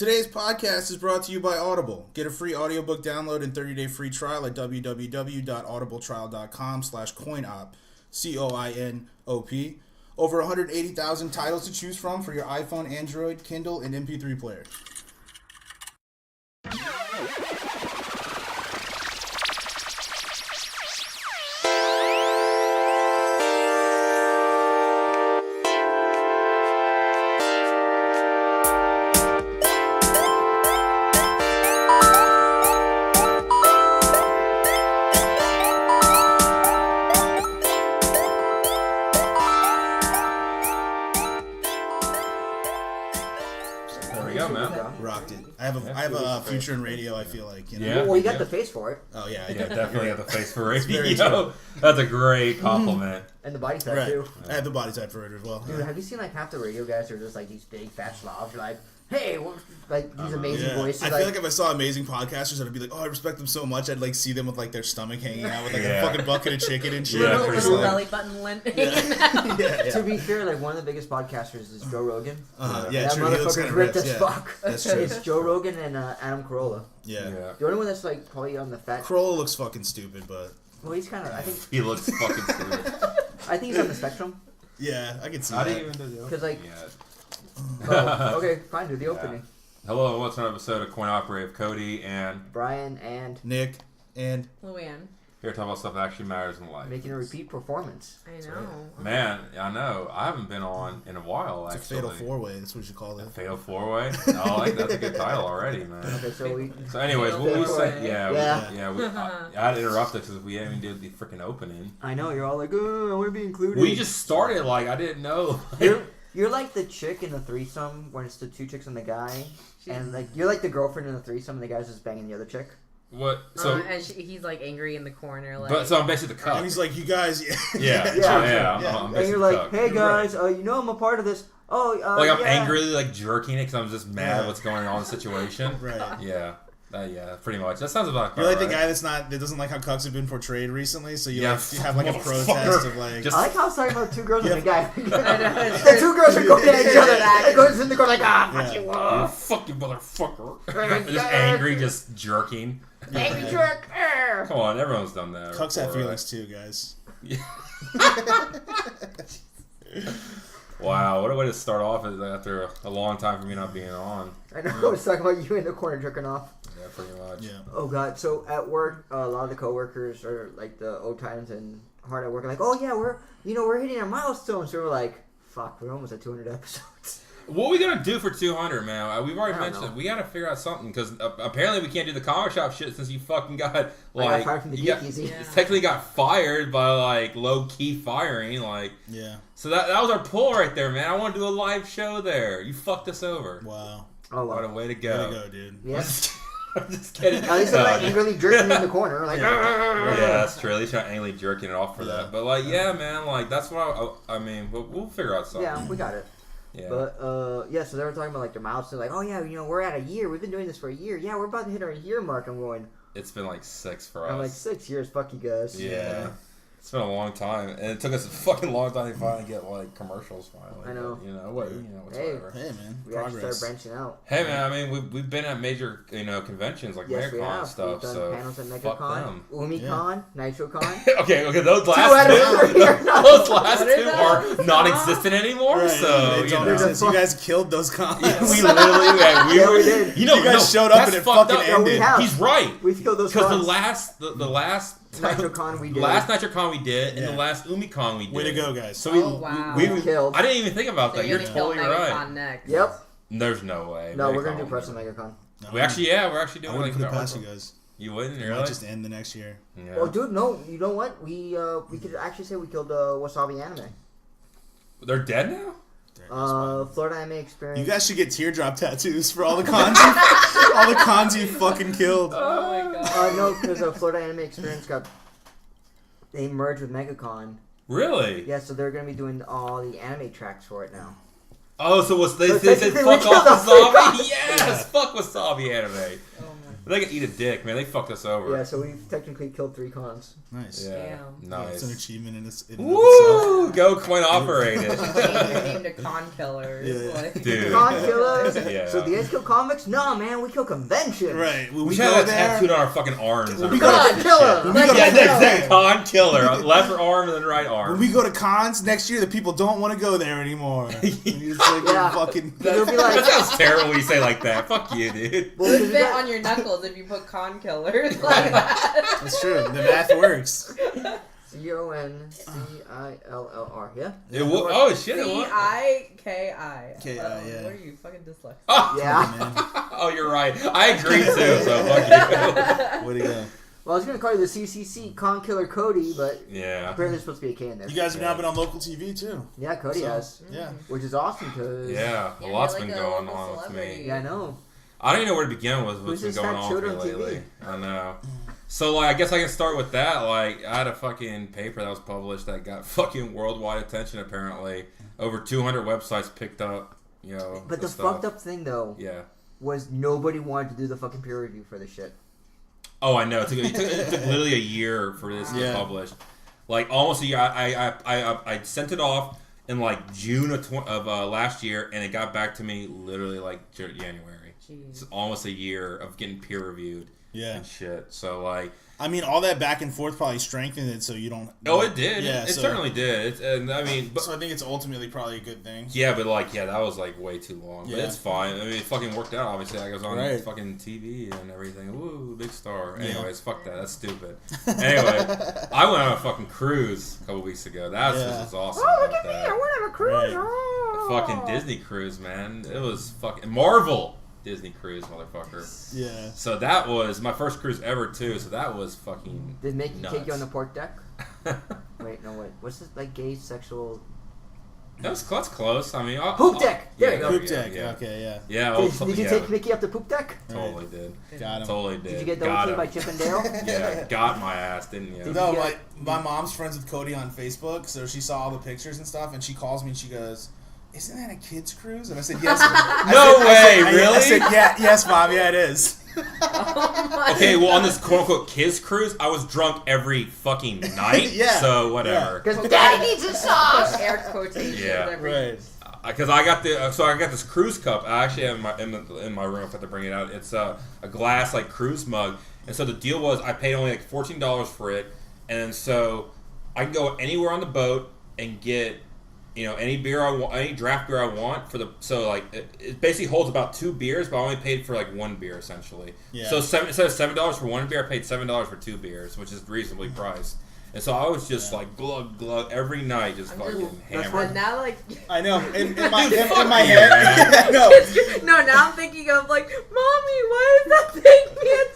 Today's podcast is brought to you by Audible. Get a free audiobook download and 30-day free trial at www.audibletrial.com/coinop, COINOP. Over 180,000 titles to choose from for your iPhone, Android, Kindle, and MP3 player. I have a future in radio, I feel like. You know? Yeah. Well, you got the face for it. Oh, yeah. Yeah, definitely got the face for radio. That's a great compliment. And the body type, too. I have the body type for it as well. Dude, have you seen, like, half the radio guys are just, like, these big, fat slobs? You're like, hey, like, these amazing voices. I feel like if I saw amazing podcasters, I'd be like, oh, I respect them so much. I'd, like, see them with, like, their stomach hanging out with, like, a fucking bucket of chicken and shit. Yeah, little belly button lint. To be fair, like, one of the biggest podcasters is Joe Rogan. Yeah, that true. motherfucker's ripped as fuck. That's true. It's Joe Rogan and Adam Carolla. Yeah. The only one that's, like, probably on the fat... Carolla looks fucking stupid, but... Well, he's kind of, I think... He looks fucking stupid. I think he's on the spectrum. Yeah, I can see I that. didn't even do the Because, like... Yeah. Okay, fine, do the opening. Hello, what's an episode of Coin Operative? Cody and... Brian and... Nick and... Louann. Here to talk about stuff that actually matters in life. Making a repeat performance. I know. Man, I know. I haven't been on in a while, It's actually. a fatal four-way, that's what you call it. Fatal four-way? I like that's a good title already, man. Okay, so we... So anyways, what we say... Yeah. I had to interrupt it because we haven't did the freaking opening. I know, you're all like, oh, I want to be included. We just started, like, I didn't know. You're like the chick in the threesome when it's the two chicks and the guy. And, like, you're like the girlfriend in the threesome and the guy's just banging the other chick. What? So... and he's, like, angry in the corner, like... But, so I'm basically the cuck. And he's like, you guys... Yeah. I'm And you're like, hey, guys, you know I'm a part of this. Oh, like, I'm angrily, like, jerking it because I'm just mad at what's going on in the situation. Right. Yeah. Yeah, pretty much. That sounds about You're like right. the guy that doesn't like how cucks have been portrayed recently, so you have like a motherfucker. protest of like... I like how it's talking about two girls and a guy. I know, The two girls are going at each other. And goes in the corner like, fuck you. Fuck you, motherfucker. Just angry, just jerking. Angry jerk. Come on, everyone's done that. Cucks have feelings too, guys. Yeah. Wow, what a way to start off after a long time for me not being on. I know, I was talking about you in the corner jerking off. Yeah, pretty much. Yeah. Oh, God. So, at work, a lot of the coworkers are, like, the old Titans and hard at work are like, oh, yeah, we're hitting our milestones. So, we're like, fuck, we're almost at 200 episodes. What are we going to do for 200, man? We've already mentioned it. We got to figure out something, because apparently we can't do the comic shop shit since you fucking got, like... I got fired from the Geekies. Technically got fired by, like, low-key firing, like... Yeah. So that was our pull right there, man. I want to do a live show there. You fucked us over. Wow. Oh, wow. What a way to go. Way to go, dude. Yeah. I'm just kidding. At least I'm like angrily jerking in the corner. Like, yeah, that's true. At least you're not angrily jerking it off for that. But, like, yeah, man, like, that's what I mean, we'll figure out something. Yeah, we got it. Yeah. But, so they were talking about, like, their milestones. Like, oh, yeah, we're at a year. We've been doing this for a year. Yeah, we're about to hit our year mark. I'm going... It's been, like, 6 for us. I'm like, 6 years. Fuck you guys. Yeah. It's been a long time, and it took us a fucking long time to finally get like commercials. Finally, I know. But, whatever. Hey, man. We actually started branching out. Hey, man. I mean, we've been at major conventions like MegaCon and stuff. We've done panels at MegaCon, UmiCon, NitroCon. Okay. Those last two are non-existent anymore. Right, so you guys killed those cons. We literally, we did. You guys showed up and it fucking ended. No, He's right. We've killed those cons. Because the last NitroCon we did. The last NitroCon we did, and the last UmiCon we did. Way to go, guys. So we killed. I didn't even think about that. You're totally right. Next. Yep. There's no way. No, we're gonna do press on MegaCon. No, we're actually doing. I wouldn't put it past you guys. You wouldn't, really? really? Just end the next year. Yeah. Oh, dude, no. You know what? We could actually say we killed Wasabi Anime. They're dead now. Florida Anime Experience. You guys should get teardrop tattoos for all the cons. All the cons you fucking killed. Oh my god. No, because Florida Anime Experience they merged with MegaCon. Really? Yeah, so they're gonna be doing all the anime tracks for it now. Oh, so they said fuck off Wasabi? Yes, fuck Wasabi Anime. They can eat a dick, man. They fucked us over. Yeah, so we've technically killed 3 cons. Nice. Yeah. Damn. Nice. It's an achievement in itself. Woo! Go coin operated. You're named a con killer. Yeah. Like. Dude. Con killers. Yeah. So the A's kill comics? No, man, we kill conventions. Right. When We we should go have that there, tattooed on our fucking arms. When we Con go to- killer. when we go to- Yeah, exactly. Con killer. Left arm and then right arm. when we go to cons next year, the people don't want to go there anymore. And you're just like, Yeah. fucking. It'll be like, That sounds terrible when you say like that. Fuck you, dude. well, It would 'cause we fit got- on your knuckles if you put con killers like that. That's true. The math works. CONCILLR, yeah? It will, oh shit! It will. CIKI. KI, Oh, yeah. What are you, fucking dyslexic? Oh, Yeah. Man, oh, you're right. I agree too. So fuck you. way to go. Well, I was going to call you the CCC, Con Killer Cody, but Yeah. apparently there's supposed to be a K in there. You guys have now been on local TV too. Yeah, Cody So, has. Yeah. Which is awesome because... Yeah. A Yeah, lot's you're been like a going local on with celebrity. me. Yeah, I know. I don't even know where to begin with what's Who's been this going fat on with showed me on TV? lately. I know. So, like, I guess I can start with that. Like, I had a fucking paper that was published that got fucking worldwide attention, apparently. Over 200 websites picked up, you know. But the stuff. fucked up thing, though, Yeah. was nobody wanted to do the fucking peer review for this shit. Oh, I know. It took literally a year for this to Yeah. get published. Like, almost a year. I sent it off in, like, June of last year, and it got back to me literally, like, January. Jeez. It's almost a year of getting peer reviewed. Yeah. And shit. So, like... I mean, all that back and forth probably strengthened it, so you don't. Oh, it did. Yeah, it so- certainly did. And I mean, but, So I think it's ultimately probably a good thing. yeah, but like, yeah, that was like way too long. But Yeah. it's fine. I mean, it fucking worked out. Obviously, I was on Right. fucking TV and everything. Woo, big star. Yeah. Anyways, fuck that. That's stupid. Anyway, I went on a fucking cruise a couple weeks ago. That Yeah. was awesome. Oh, look about at me! that. I went on a cruise! Right. Oh. Fucking Disney cruise, man. It was fucking Marvel Disney cruise, motherfucker. Yeah. So that was my first cruise ever too. So that was fucking. Did Mickey nuts. take you on the port deck? Wait, no, wait. What's this, like, gay sexual... That's close. I mean, Poop deck! There you go. Poop deck. Okay, yeah. Yeah. Did you take Mickey up the poop deck? Totally did. Got him. Totally did. Did you get Got double T by him. Chip and Dale? Yeah, got my ass, didn't you? No, Yeah. my mom's friends with Cody on Facebook, so she saw all the pictures and stuff, and she calls me and she goes, "Isn't that a kids cruise?" And I said, "Yes." Really? I said, "Yeah, yes, Mom. Yeah, it is." Oh my Okay, well, on this God. quote-unquote kids cruise, I was drunk every fucking night. Yeah. So, whatever. Because Daddy needs his sauce! Air quotations. Yeah. every- Right. Because I got this cruise cup. I actually have in my room. If I have to bring it out, it's a glass like cruise mug. And so the deal was I paid only like $14 for it, and so I can go anywhere on the boat and get any beer I want, any draft beer I want for the. So like it basically holds about 2 beers, but I only paid for like 1 beer essentially. Yeah. So instead of $7 for 1 beer, I paid $7 for 2 beers, which is reasonably priced. And so I was just like glug glug every night, just I'm fucking just- hammered. And now, like, I know. In my Dude, fuck head, you, man. no. no, now I'm thinking of like, Mommy, why is that thing?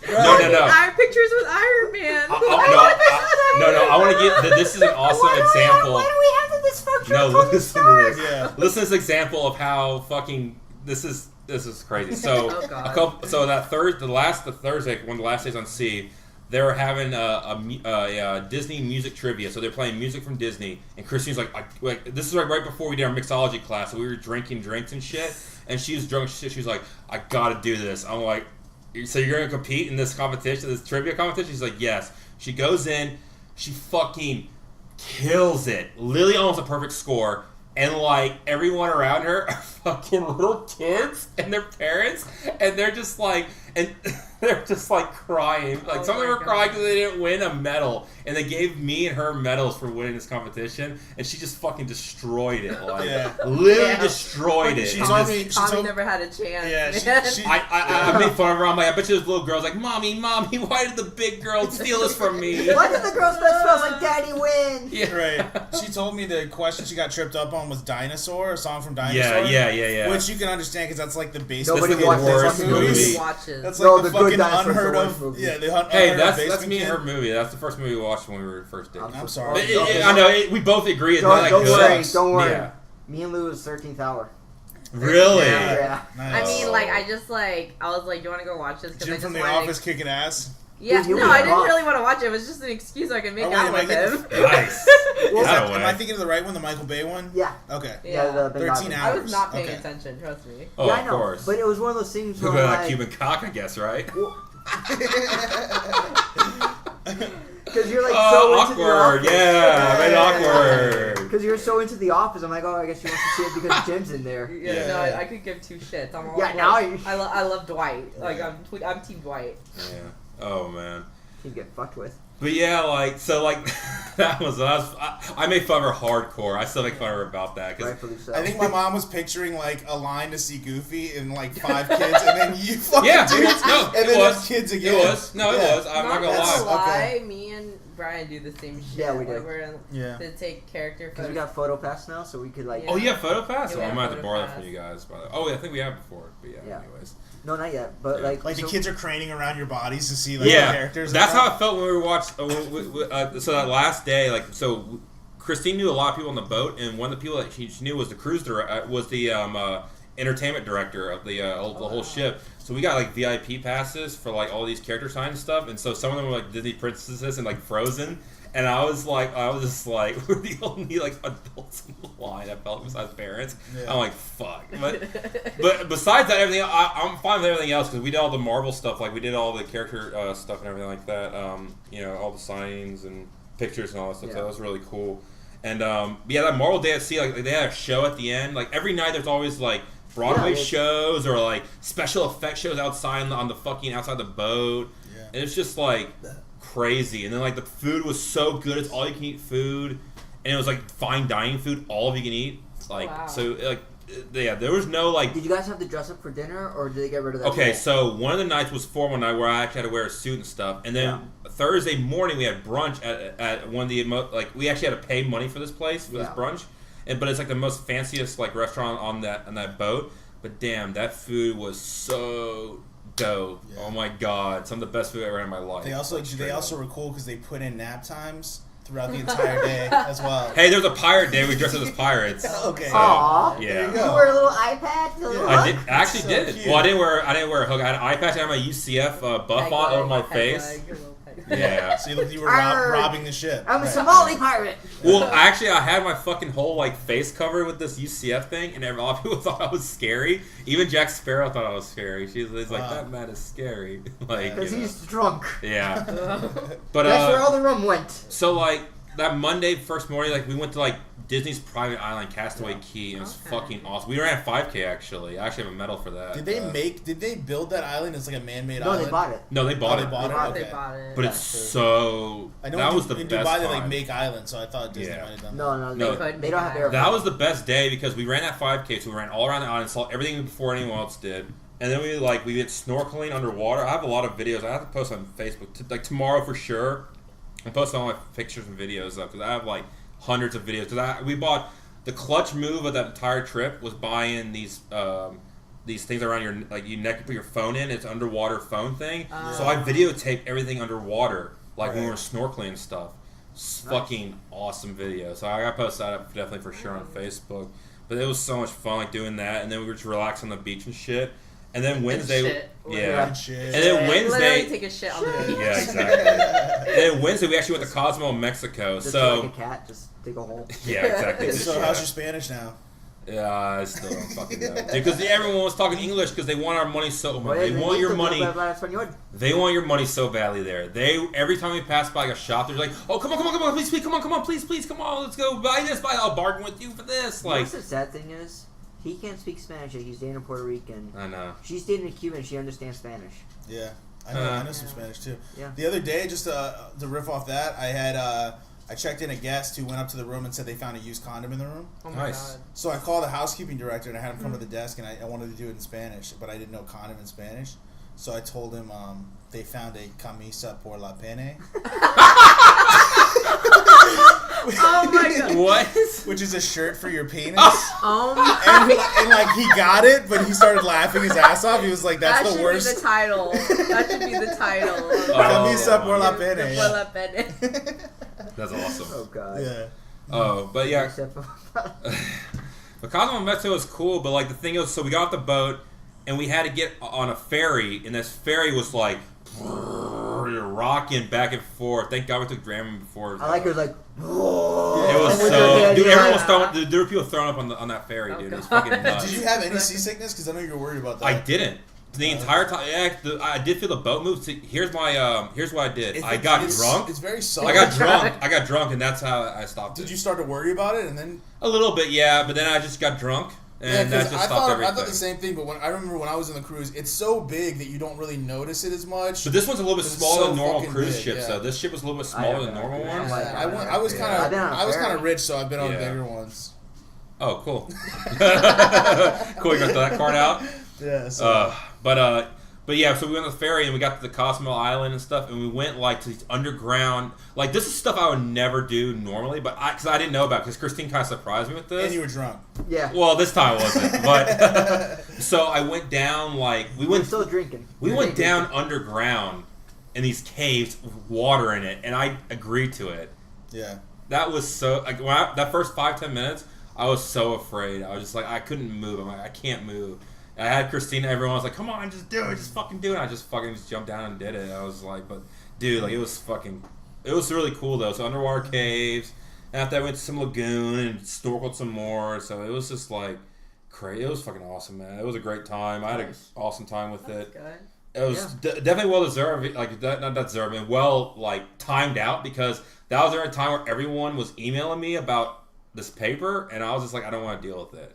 No. Iron pictures with Iron Man. I want to get. This is an awesome example. Why do we have the dysfunctional No, Tony listen Stark? to this. Yeah. Listen to this example of how fucking this is crazy. So Oh, God. the Thursday, one of the last days on sea, they were having a Disney music trivia. So they're playing music from Disney, and Christine's like this is right before we did our mixology class. So we were drinking drinks and shit, and she was drunk. She was like, I gotta do this. I'm like, so you're gonna compete in this competition, this trivia competition? She's like, yes. She goes in, she fucking kills it. Literally almost a perfect score. And like everyone around her are fucking little kids and their parents, and they're just like crying. Like Oh some of them my were crying God. because they didn't win a medal, and they gave me and her medals for winning this competition, and she just fucking destroyed it. Like Yeah. literally Yeah. destroyed it. She And told just- me. She Tommy told never had a chance. Yeah, man. she I made fun of her. I'm like, I bet you those little girls like, Mommy, why did the big girl steal this from me? Why did the girl's best smells like Daddy win? Yeah. Right. She told me the question she got tripped up on was Dinosaur, a song from Dinosaur. Yeah. Which you can understand because that's like the basic. Nobody That's the watches worst that movie. movie. Watches. That's No, like the the Good fucking Dinosaur's unheard the of. worst movie. Yeah, the Hey, unheard of that's basement me and her kid. movie. That's the first movie we watched when we were first dating. I'm sorry. But I know we both agree. It's not like Don't worry, good. don't worry. Yeah. Me and Lou was 13th hour. Really? Yeah. I Nice. mean, like, I was like, do you want to go watch this? Jim I from just The wanted Office kicking ass. Yeah, Dude, you no, were I didn't hot. really want to watch it. It was just an excuse I could make Oh, wait, out am I with getting- him. Nice. Am That way. I thinking of the right one, the Michael Bay one? Yeah. Okay. Yeah, the 13 I hours. was not paying Okay. attention, trust me. Oh, yeah, I of know. course. But it was one of those things Look where at that like, Cuban cock, I guess, right? well, Because you're like so awkward. into the office. Yeah, very awkward. Because you're so into the office. I'm like, oh, I guess she wants to see it because Jim's in there. Yeah, no, I could give two shits. I'm all, Yeah, like, now you- I love Dwight. Like I'm Team Dwight. Yeah. Oh man. She'd get fucked with. But yeah, like so, like that was us. I made fun of her hardcore. I still make fun of her about that. Cause Rightfully so. I think my mom was picturing like a line to see Goofy and like 5 kids, and then you fucking yeah, dudes, no, and it then was. there's kids again. It was. No, it Yeah. was. I'm not gonna that's- lie. okay. Me and Brian do the same shit. Yeah, we do. Like, we're Yeah. to take character Because photos. we got photo pass now, so we could like. Yeah. Oh, you have photo pass? Yeah, Oh, we I'm have gonna have to photo borrow that pass. from you guys. By the way. Oh, I think we have before. But yeah. Anyways. No, not yet. But Yeah. like. Like the so- kids are craning around your bodies to see like Yeah, the characters. that's and how stuff. I felt when we watched. So that last day, like, so Christine knew a lot of people on the boat, and one of the people that she knew was the cruise was the entertainment director of the whole ship. So we got like VIP passes for like all these character signs and stuff, and so some of them were like Disney princesses and like Frozen. And I was just like, we're the only like adults in the line. I felt besides parents. Yeah. I'm like, fuck. But besides that, everything I'm fine with everything else because we did all the Marvel stuff. Like we did all the character stuff and everything like that. You know, all the signings and pictures and all that stuff. So that was really cool. And yeah, that Marvel Day at Sea, like they had a show at the end. Like every night, there's always like Broadway shows or like special effects shows outside on the fucking outside the boat. Yeah. And it's just like crazy. And then like the food was so good. It's all you can eat food, and it was like fine dining food, all of you can eat. Like Wow. so, like yeah, there was no like. Did you guys have to dress up for dinner, or did they get rid of that? Okay, rule? so one of the nights was formal night where I actually had to wear a suit and stuff, and then Thursday morning we had brunch at one of the like we actually had to pay money for this place for this brunch, but it's like the most fanciest like restaurant on that boat. But damn, that food was so dope. Yeah. Oh my god, some of the best food I ever had in my life. They also Straight up. were cool because they put in nap times throughout the entire day as well. Hey, there was a pirate day. We dressed up as pirates. Okay. Aww. Yeah. There You wear a little eye patch. A little I hook? did. I actually So did. cute. Well, I didn't wear a hook. I had an eye patch. I had my UCF buff on over my face. Yeah. So you looked, you were Arr. robbing the ship. I'm a Right. Somali pirate. Well, actually, I had my fucking whole like face covered with this UCF thing, and a lot of people thought I was scary. Even Jack Sparrow thought I was scary. She's like, Wow. "That man is scary." Like, Because you know. he's drunk. Yeah. But That's where all the rum went. so like that Monday first morning, like we went to like Disney's private island, Castaway Key, and it was fucking awesome. We ran a 5K actually. I actually have a medal for that. Did they build that island as like a man-made No, island? they bought it. No, they bought Oh, it. they bought it? They Okay. bought it. But Yeah, it's so- so I know that in was the in best Dubai they time. like make islands, so I thought Disney Yeah. might have done No, No. they don't have air. That was the best day because we ran that 5K, so we ran all around the island, saw everything before anyone else did, and then we went snorkeling underwater. I have a lot of videos. I have to post on Facebook like tomorrow for sure. I post all my pictures and videos up because I have like hundreds of videos. Because we bought the clutch move of that entire trip was buying these things around your neck. You put your phone in. It's an underwater phone thing. So I videotaped everything underwater, like when we were snorkeling and stuff. It's fucking awesome video. So I got to post that up definitely for sure on Facebook. But it was so much fun like doing that, and then we were just relaxing on the beach and shit. And then Wednesday, shit. yeah. Good shit. And then Literally Wednesday, take a shit on the beach. yeah, exactly. And then Wednesday we actually went to Cozumel, Mexico. Just So like a cat, just dig a hole. yeah, exactly. So how's your Spanish now? Yeah, I still don't fucking know. Because everyone was talking English because they want our money so much. Oye, They want your money. Español. They want your money so badly there. Every time we pass by like a shop, they're like, "Oh, come on, please, come on, please, come on, let's go buy this, I'll bargain with you for this." You know Like, what's the sad thing is? He can't speak Spanish yet. He's dating a Puerto Rican. I know. She's dating a Cuban. She understands Spanish. Yeah, I know some Spanish too. Yeah. The other day, just to riff off that, I checked in a guest who went up to the room and said they found a used condom in the room. Oh my Nice. god. So I called the housekeeping director and I had him come to the desk and I wanted to do it in Spanish, but I didn't know condom in Spanish. So I told him they found a camisa por la pene. Oh my god. What? Which is a shirt for your penis. Oh my and like he got it, but he started laughing his ass off. He was like, "That's That the should worst." be the title. That should be the title. Camisa por la The pene. por la pene. That's awesome. Oh God. Yeah. Oh, but yeah. Except for- But Cozumel, Mexico was cool, but like the thing is, so we got off the boat and we had to get on a ferry, and this ferry was like rocking back and forth. Thank God we took Dramamine before. I like it was like. It was With so your dude. head, Everyone yeah. was throwing. There were people throwing up on that ferry, Oh, dude. It was God. fucking nuts. Did you have any seasickness? Because I know you were worried about that. I didn't. The entire time, yeah, I did feel the boat move. See, here's what I did. I got drunk. It's very subtle. I got drunk, and that's how I stopped. Did you start to worry about it, and then a little bit, yeah, but then I just got drunk, and that just stopped everything. I thought the same thing, but I remember when I was in the cruise, it's so big that you don't really notice it as much. But this one's a little bit smaller than normal cruise ships, though. This ship was a little bit smaller than normal ones. I was kind of rich, so I've been on bigger ones. Oh, cool. Cool, you got that card out? Yeah. So. But yeah, so we went on the ferry and we got to the Cosmo Island and stuff, and we went like to these underground. Like this is stuff I would never do normally, but because I didn't know about, because Christine kind of surprised me with this. And you were drunk. Yeah. Well, this time I wasn't, but so I went down we were still drinking. We went down underground in these caves with water in it, and I agreed to it. Yeah. That was so like that first 5-10 minutes, I was so afraid. I was just like I couldn't move. I'm like I can't move. I had Christina, everyone was like, come on, just do it, just fucking do it. I just fucking jumped down and did it. I was like, but dude, like it was really cool though. So underwater caves, and after I went to some lagoon and snorkeled some more. So it was just like crazy. It was fucking awesome, man. It was a great time. I had an awesome time with it. Good. It was definitely well deserved, like not deserved, and well like timed out, because that was during a time where everyone was emailing me about this paper, and I was just like, I don't want to deal with it.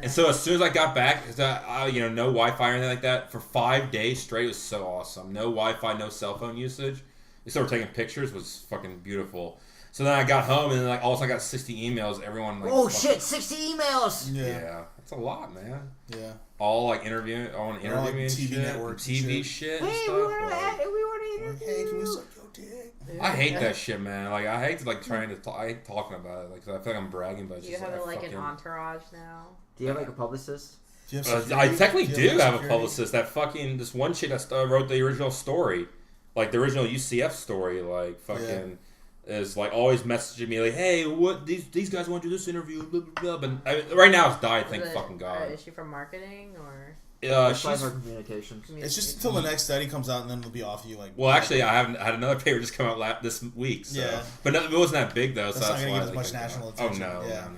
And so as soon as I got back, no Wi-Fi or anything like that, for 5 days straight, it was so awesome. No Wi-Fi, no cell phone usage. We started taking pictures, was fucking beautiful. So then I got home, and then like all of a sudden I got 60 emails. Everyone like, oh shit, 60 emails. Yeah, that's a lot, man. Yeah. All like interviewing, like and TV shit, networks, TV shit. And Hey, stuff. we want to interview. Hey, can we suck your dick? I hate that shit, man. Like I hate like trying to. I hate talking about it. Like 'cause I feel like I'm bragging, but it's Do you just have like an entourage now? Do you have like a publicist? Do you have I technically do have a security? publicist. That fucking this one chick that wrote the original story, like the original UCF story. Like fucking is like always messaging me like, hey, what these guys want to do this interview? Blah, blah, blah. But right now it's died. Thank fucking God. Is she from marketing or? She's communications. It's just until the next study comes out, and then it'll be off you. Like, well, actually, I haven't had another paper just come out this week. So. Yeah, but it wasn't that big though. So that's not why gonna get as much national attention. Oh no, yeah. no.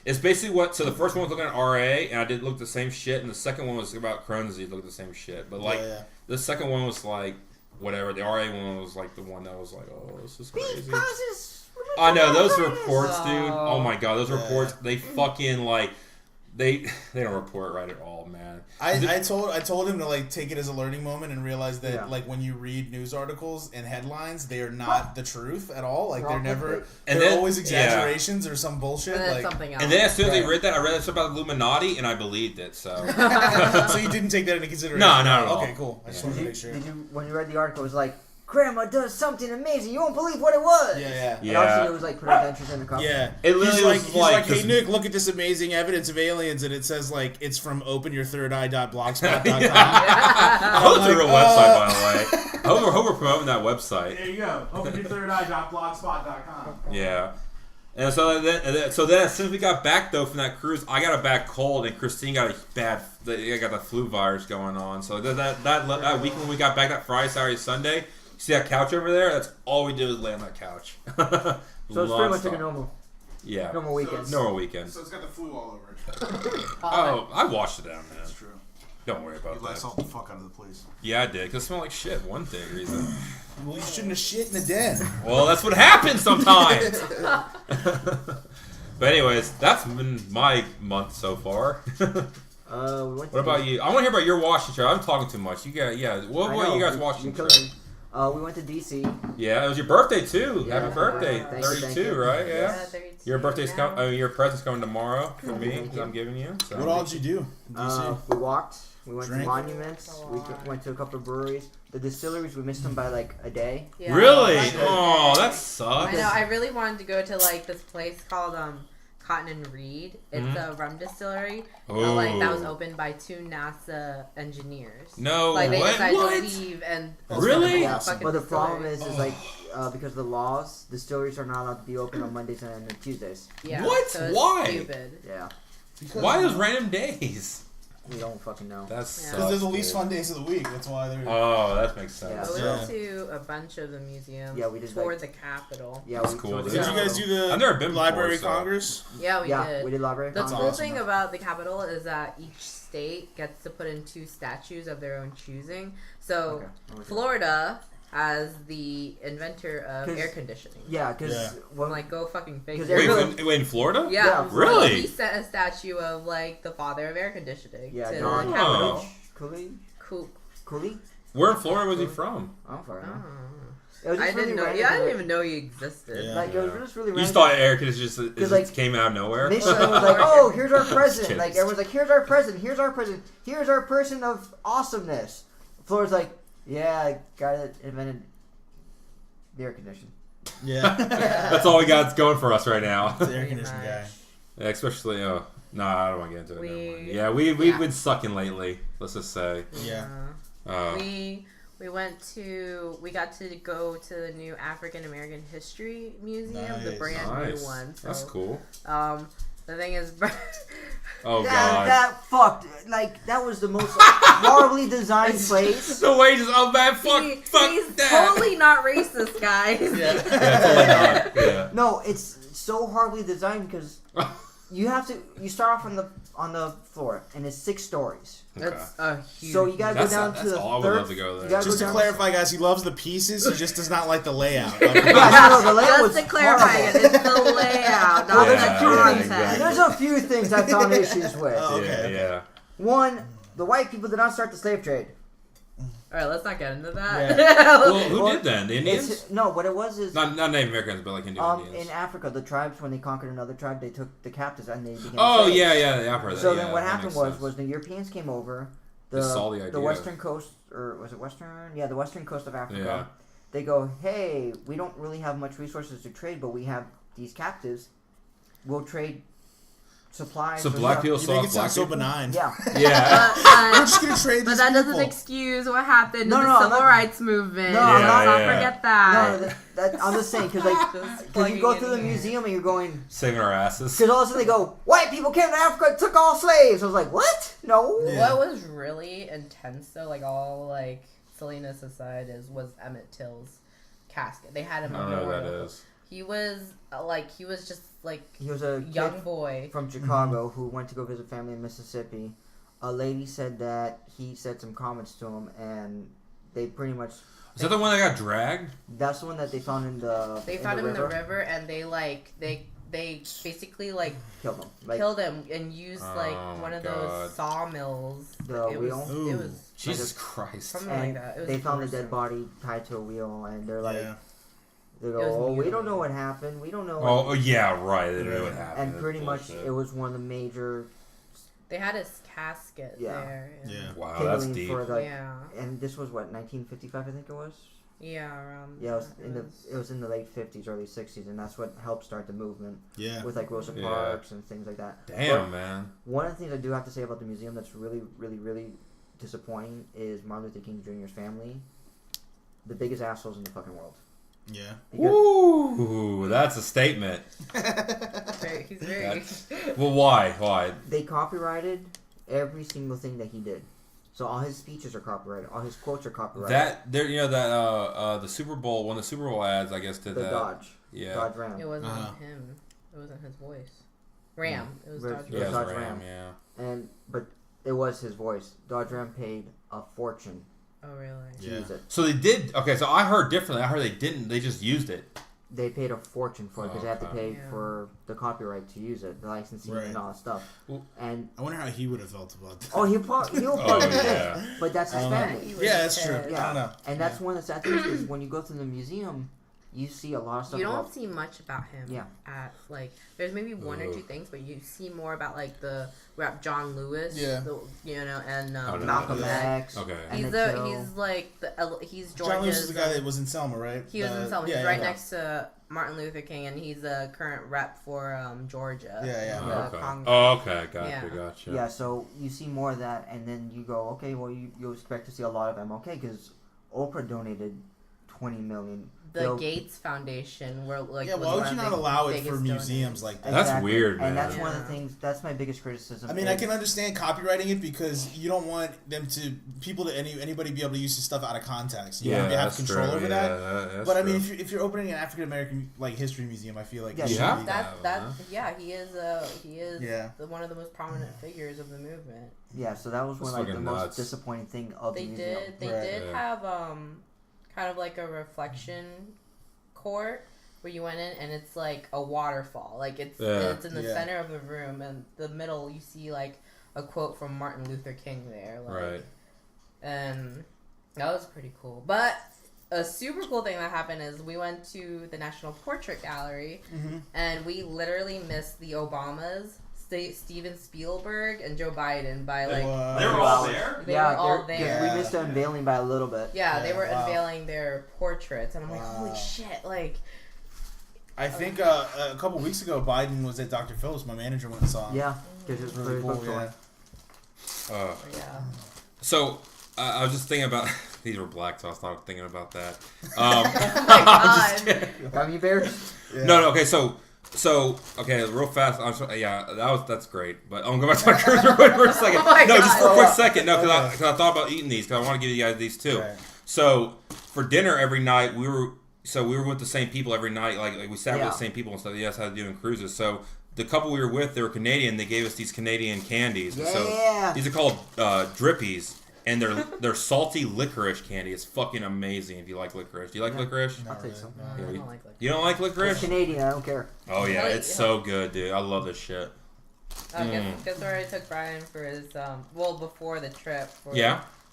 It's basically what. So the first one was looking at RA, and I did look at the same shit, and the second one was about Crohn's disease. Looked at the same shit, but like the second one was like whatever. The RA one was like the one that was like, oh, this is crazy. I know those reports, dude. Oh my god, those reports. They fucking like. They don't report right at all, man. I told him to like take it as a learning moment and realize that like when you read news articles and headlines, they are not the truth at all. Like they're always exaggerations or some bullshit. And like something else. And then as soon as I read this about the Illuminati, and I believed it. So so you didn't take that into consideration? No, not at all. Okay, cool. I just wanted to make sure. Did you when you read the article? It was like, Grandma does something amazing. You won't believe what it was. Yeah. And also it was like put adventures in the company. Yeah. It literally he's like, hey Nick, look at this amazing evidence of aliens, and it says like it's from openyourthirdeye.blogspot.com. I hope it's a real website, by the way. I hope we're promoting that website. There you go. Openyourthirdeye.blogspot.com. Yeah. And so then as soon as we got back though from that cruise, I got a bad cold, and Christine got got the flu virus going on. So that week when we got back, that Friday, Saturday, Sunday. See that couch over there? That's all we did was lay on that couch. So it's pretty much like a normal weekend. Normal weekend. So it's got the flu all over it. I washed it down, man. That's true. Don't worry about You that. Lysol the fuck out of the place. Yeah, I did. Because it smelled like shit. One thing reason. Well, you shouldn't have shit in the den. Well, that's what happens sometimes. But anyways, that's been my month so far. What about you? I want to hear about your Washington trip. I'm talking too much. What about you guys Washington trip? We went to DC. Yeah, it was your birthday too. Yeah, Happy birthday, thank you, 32, right? Yeah. 32 Your birthday's now. your present's coming tomorrow for me. Thank you. I'm giving you. So. What all did you do in DC? We walked. We went Drink. to monuments. We went to a couple of breweries. The distilleries, we missed them by like a day. Yeah. Really? I know. Oh, that sucks. I know. I really wanted to go to like this place called Cotton and Reed. It's a rum distillery. Oh. Like that was opened by 2 NASA engineers. No, like they decided what? to leave and Really? Yeah, fucking but the problem distillery. is like because of the laws, distilleries are not allowed to be open on Mondays and Tuesdays. Yeah. What? So it's Why? Stupid. Yeah. Why those random days? We don't fucking know. That's because they're the least fun days of the week. That's why they're. Oh, that makes sense. Yeah. We went to a bunch of the museums. Yeah, we did toward the Capitol. Yeah, that's cool. Did you guys do the I've never been Library before, so. Congress? Yeah, we did. We did Library The Congress. cool awesome, thing though. about the Capitol is that each state gets to put in 2 statues of their own choosing. So Florida as the inventor of air conditioning. Yeah, because like go fucking figure. Wait, in Florida? Yeah, really? He sent a statue of like the father of air conditioning. Yeah, to the John Capitol. Cooley. Where in Florida was he from? I'm sorry. I didn't know. Yeah, I didn't even know he existed. Yeah. Like it was just really. You just thought air conditioning just came out of nowhere. Michigan was like, "Oh, here's our president." Like everyone's like, "Here's our president. Here's our president. Here's our person of awesomeness." Florida's like, "Yeah, guy that invented the air conditioning." Yeah. That's all we got going for us right now. The air conditioning guy. Yeah, especially, nah, I don't want to get into it. Yeah, we've been sucking lately. Let's just say. Yeah. We got to go to the new African American History Museum, the brand new one. So, that's cool. The thing is, oh god, that fucked. Like that was the most horribly designed place. The way just fuck he's that. Totally not racist, guys. Yeah, totally not. Yeah. No, it's so horribly designed because you start off on the floor and it's 6 stories. That's a huge. So you gotta go down to the third. To go there. Just to clarify, guys, he loves the pieces. He just does not like the layout. The layout was just to clarify, horrible. it's the layout, not the content. Exactly. There's a few things I found issues with. Oh, okay. Yeah. One, the white people did not start the slave trade. All right, let's not get into that. Yeah. Well, who did then? The Indians? No, what it was is Not Native Americans, but like Indians. in Africa, the tribes when they conquered another tribe, they took the captives and they became Oh slaves. yeah, I've heard that. So yeah, then what that happened makes sense. was the Europeans came over, They saw the idea. the western coast, or was it western? Yeah, the western coast of Africa. Yeah. They go, hey, we don't really have much resources to trade, but we have these captives. We'll trade supplies. So black people You saw make it black sound so people? benign. Yeah. Yeah. We're just gonna trade But these that people. doesn't excuse what happened in No, the no, civil I'm not- rights movement. No, Let's I'm not not- forget that. No, that I'm just saying because you go through the museum and you're going. Saving our asses. Because all of a sudden they go, white people came to Africa and took all slaves. I was like, what? No. Yeah. What was really intense though, like all like silliness aside, was Emmett Till's casket. They had him. I don't know what that is. He was just like He was a young kid boy from Chicago who went to go visit family in Mississippi. A lady said that he said some comments to him, and they pretty much. Is that the one that got dragged? That's the one that they found in the. They found him in the river, and they basically like killed him. killed him and used like Oh, one of God. those sawmills. The wheel? It was Jesus Christ. something And like that. It was they found the gruesome. dead body tied to a wheel, and they're like, Yeah. they It was go, oh, we mutilated. don't know what happened. We don't know. Oh yeah, right. They didn't know what happened. And That's pretty much, bullshit. it was one of the major. They had his casket Yeah. there. Yeah. Wow, that's kindling deep. for the. Yeah. And this was what 1955, I think it was. Yeah, around. Yeah, it was in the late 50s, early 60s, and that's what helped start the movement Yeah. with like Rosa Yeah. Parks and things like that. Damn, But man. one of the things I do have to say about the museum that's really, really, really disappointing is Martin Luther King Jr.'s family, the biggest assholes in the fucking world. Yeah. Because Ooh, that's a statement. He's very. Well, why? they copyrighted every single thing that he did. So all his speeches are copyrighted. All his quotes are copyrighted. That there, the Super Bowl, one of the Super Bowl ads, I guess, did the that. Dodge. Yeah. Dodge Ram. It wasn't Uh-huh. him. It wasn't his voice. Ram. It was Ram. Dodge Yeah, it was Dodge Ram. Ram. Yeah. But it was his voice. Dodge Ram paid a fortune Oh really? to Yeah. use it. So they did. Okay, so I heard differently. I heard they didn't. They just used it. They paid a fortune for it because they had to Okay. pay Yeah. for the copyright to use it, the licensing Right. and all that stuff. Well- And I wonder how he would have felt about that. oh, he'll probably be yeah. pissed, but that's his Um, family. Yeah, that's true. Yeah. I don't know. And that's one of the sad things is when you go to the museum, you see a lot of stuff. You don't about, see much about him. Yeah. At like, there's maybe one or Ugh. two things, but you see more about like the rap John Lewis. Yeah. And Oh, no, Malcolm no. X. Okay. And He's until- he's like he's Georgia's. John Lewis is the guy that was in Selma, right? He was in Selma. He's yeah, right yeah. next to Martin Luther King, and he's a current rep for Georgia. Yeah, the okay. Congress. Oh, okay. Gotcha. Yeah. Gotcha. Yeah, so you see more of that, and then you go, okay, well, you expect to see a lot of MLK because Oprah donated $20 million. The Gates Foundation, where like why would you not allow it for museums like that? That's weird, man. And that's one of the things. That's my biggest criticism. I mean, I can understand copyrighting it because you don't want anybody be able to use his stuff out of context. You want to have control over that. But I mean, if you're opening an African American like history museum, I feel like he is one of the most prominent figures of the movement. Yeah, so that was one like the most disappointing thing of the museum. They did have kind of like a reflection court where you went in and it's like a waterfall. Like it's in the center of the room, and the middle you see like a quote from Martin Luther King there. Like, right. And that was pretty cool. But a super cool thing that happened is we went to the National Portrait Gallery and we literally missed the Obamas, Steven Spielberg, and Joe Biden by like... They were all there? They were all there. We missed the unveiling by a little bit. Yeah, they were unveiling their portraits, and I'm like, holy shit, like... I think a couple weeks ago, Biden was at Dr. Phillips. My manager went and saw him. Yeah, because it was really cool. So, I was just thinking about... These were black, so I was not thinking about that. Oh my god. Gummy bears? Yeah. No, okay, so okay, real fast. That's great. But I'm going back to my cruiser for a second. Just for a quick second. No, because I thought about eating these because I want to give you guys these too. Right. So for dinner every night, we were with the same people every night. Like we sat with the same people and stuff. That's how they do in cruises. So the couple we were with, they were Canadian. They gave us these Canadian candies. Yeah. So these are called Drippies. And they're salty licorice candy. It's fucking amazing if you like licorice. Do you like licorice? I'll take some. No, I don't like licorice. You don't like licorice? It's Canadian. I don't care. Oh yeah, it's so good, dude. I love this shit. Guess where I took Brian for his before the trip.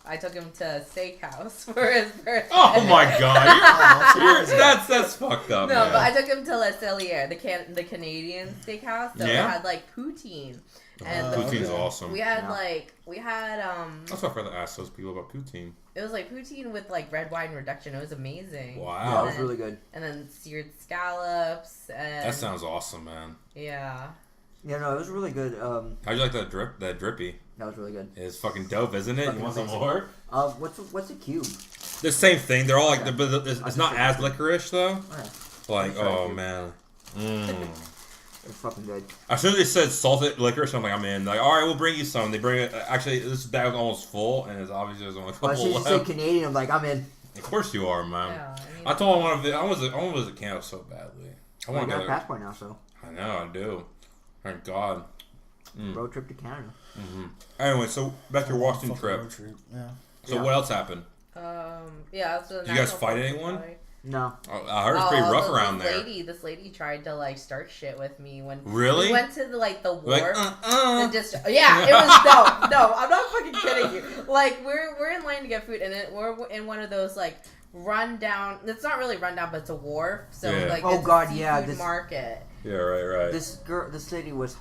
I took him to a steakhouse for his birthday. Oh my god, that's fucked up. No, but I took him to La Cellier, the Canadian steakhouse. So they had like poutine. And poutine's awesome. We had That's why I forgot to ask those people about poutine. It was like poutine with like red wine reduction. It was amazing. Wow. Yeah, it was really good. And then seared scallops. And that sounds awesome, man. Yeah. Yeah, no, it was really good. How'd you like that drippy? That was really good. It's fucking dope, isn't it? You want some more? What's a cube? The same thing. They're all like, but it's not as licorice though. Like, oh man. It's fucking good. As soon as they said salted licorice, I'm like, I'm in. Like, all right, we'll bring you some. They bring it. Actually, this bag was almost full, and it's obviously there's only a couple left. As soon as you said Canadian, I'm like, I'm in. Of course you are, man. Yeah, I told him I want to visit Canada so badly. I want to got a passport now, so. I know, I do. Thank God. Road trip to Canada. Anyway, so back to your Washington trip. Road trip. Yeah. So what else happened? So did you guys fight anyone? No. I heard it's pretty rough around there. This lady tried to like start shit with me when really we went to the wharf. Like, it was no, I'm not fucking kidding you. Like we're in line to get food, and we're in one of those like rundown. It's not really rundown, but it's a wharf. So like this market. Yeah, right. This lady was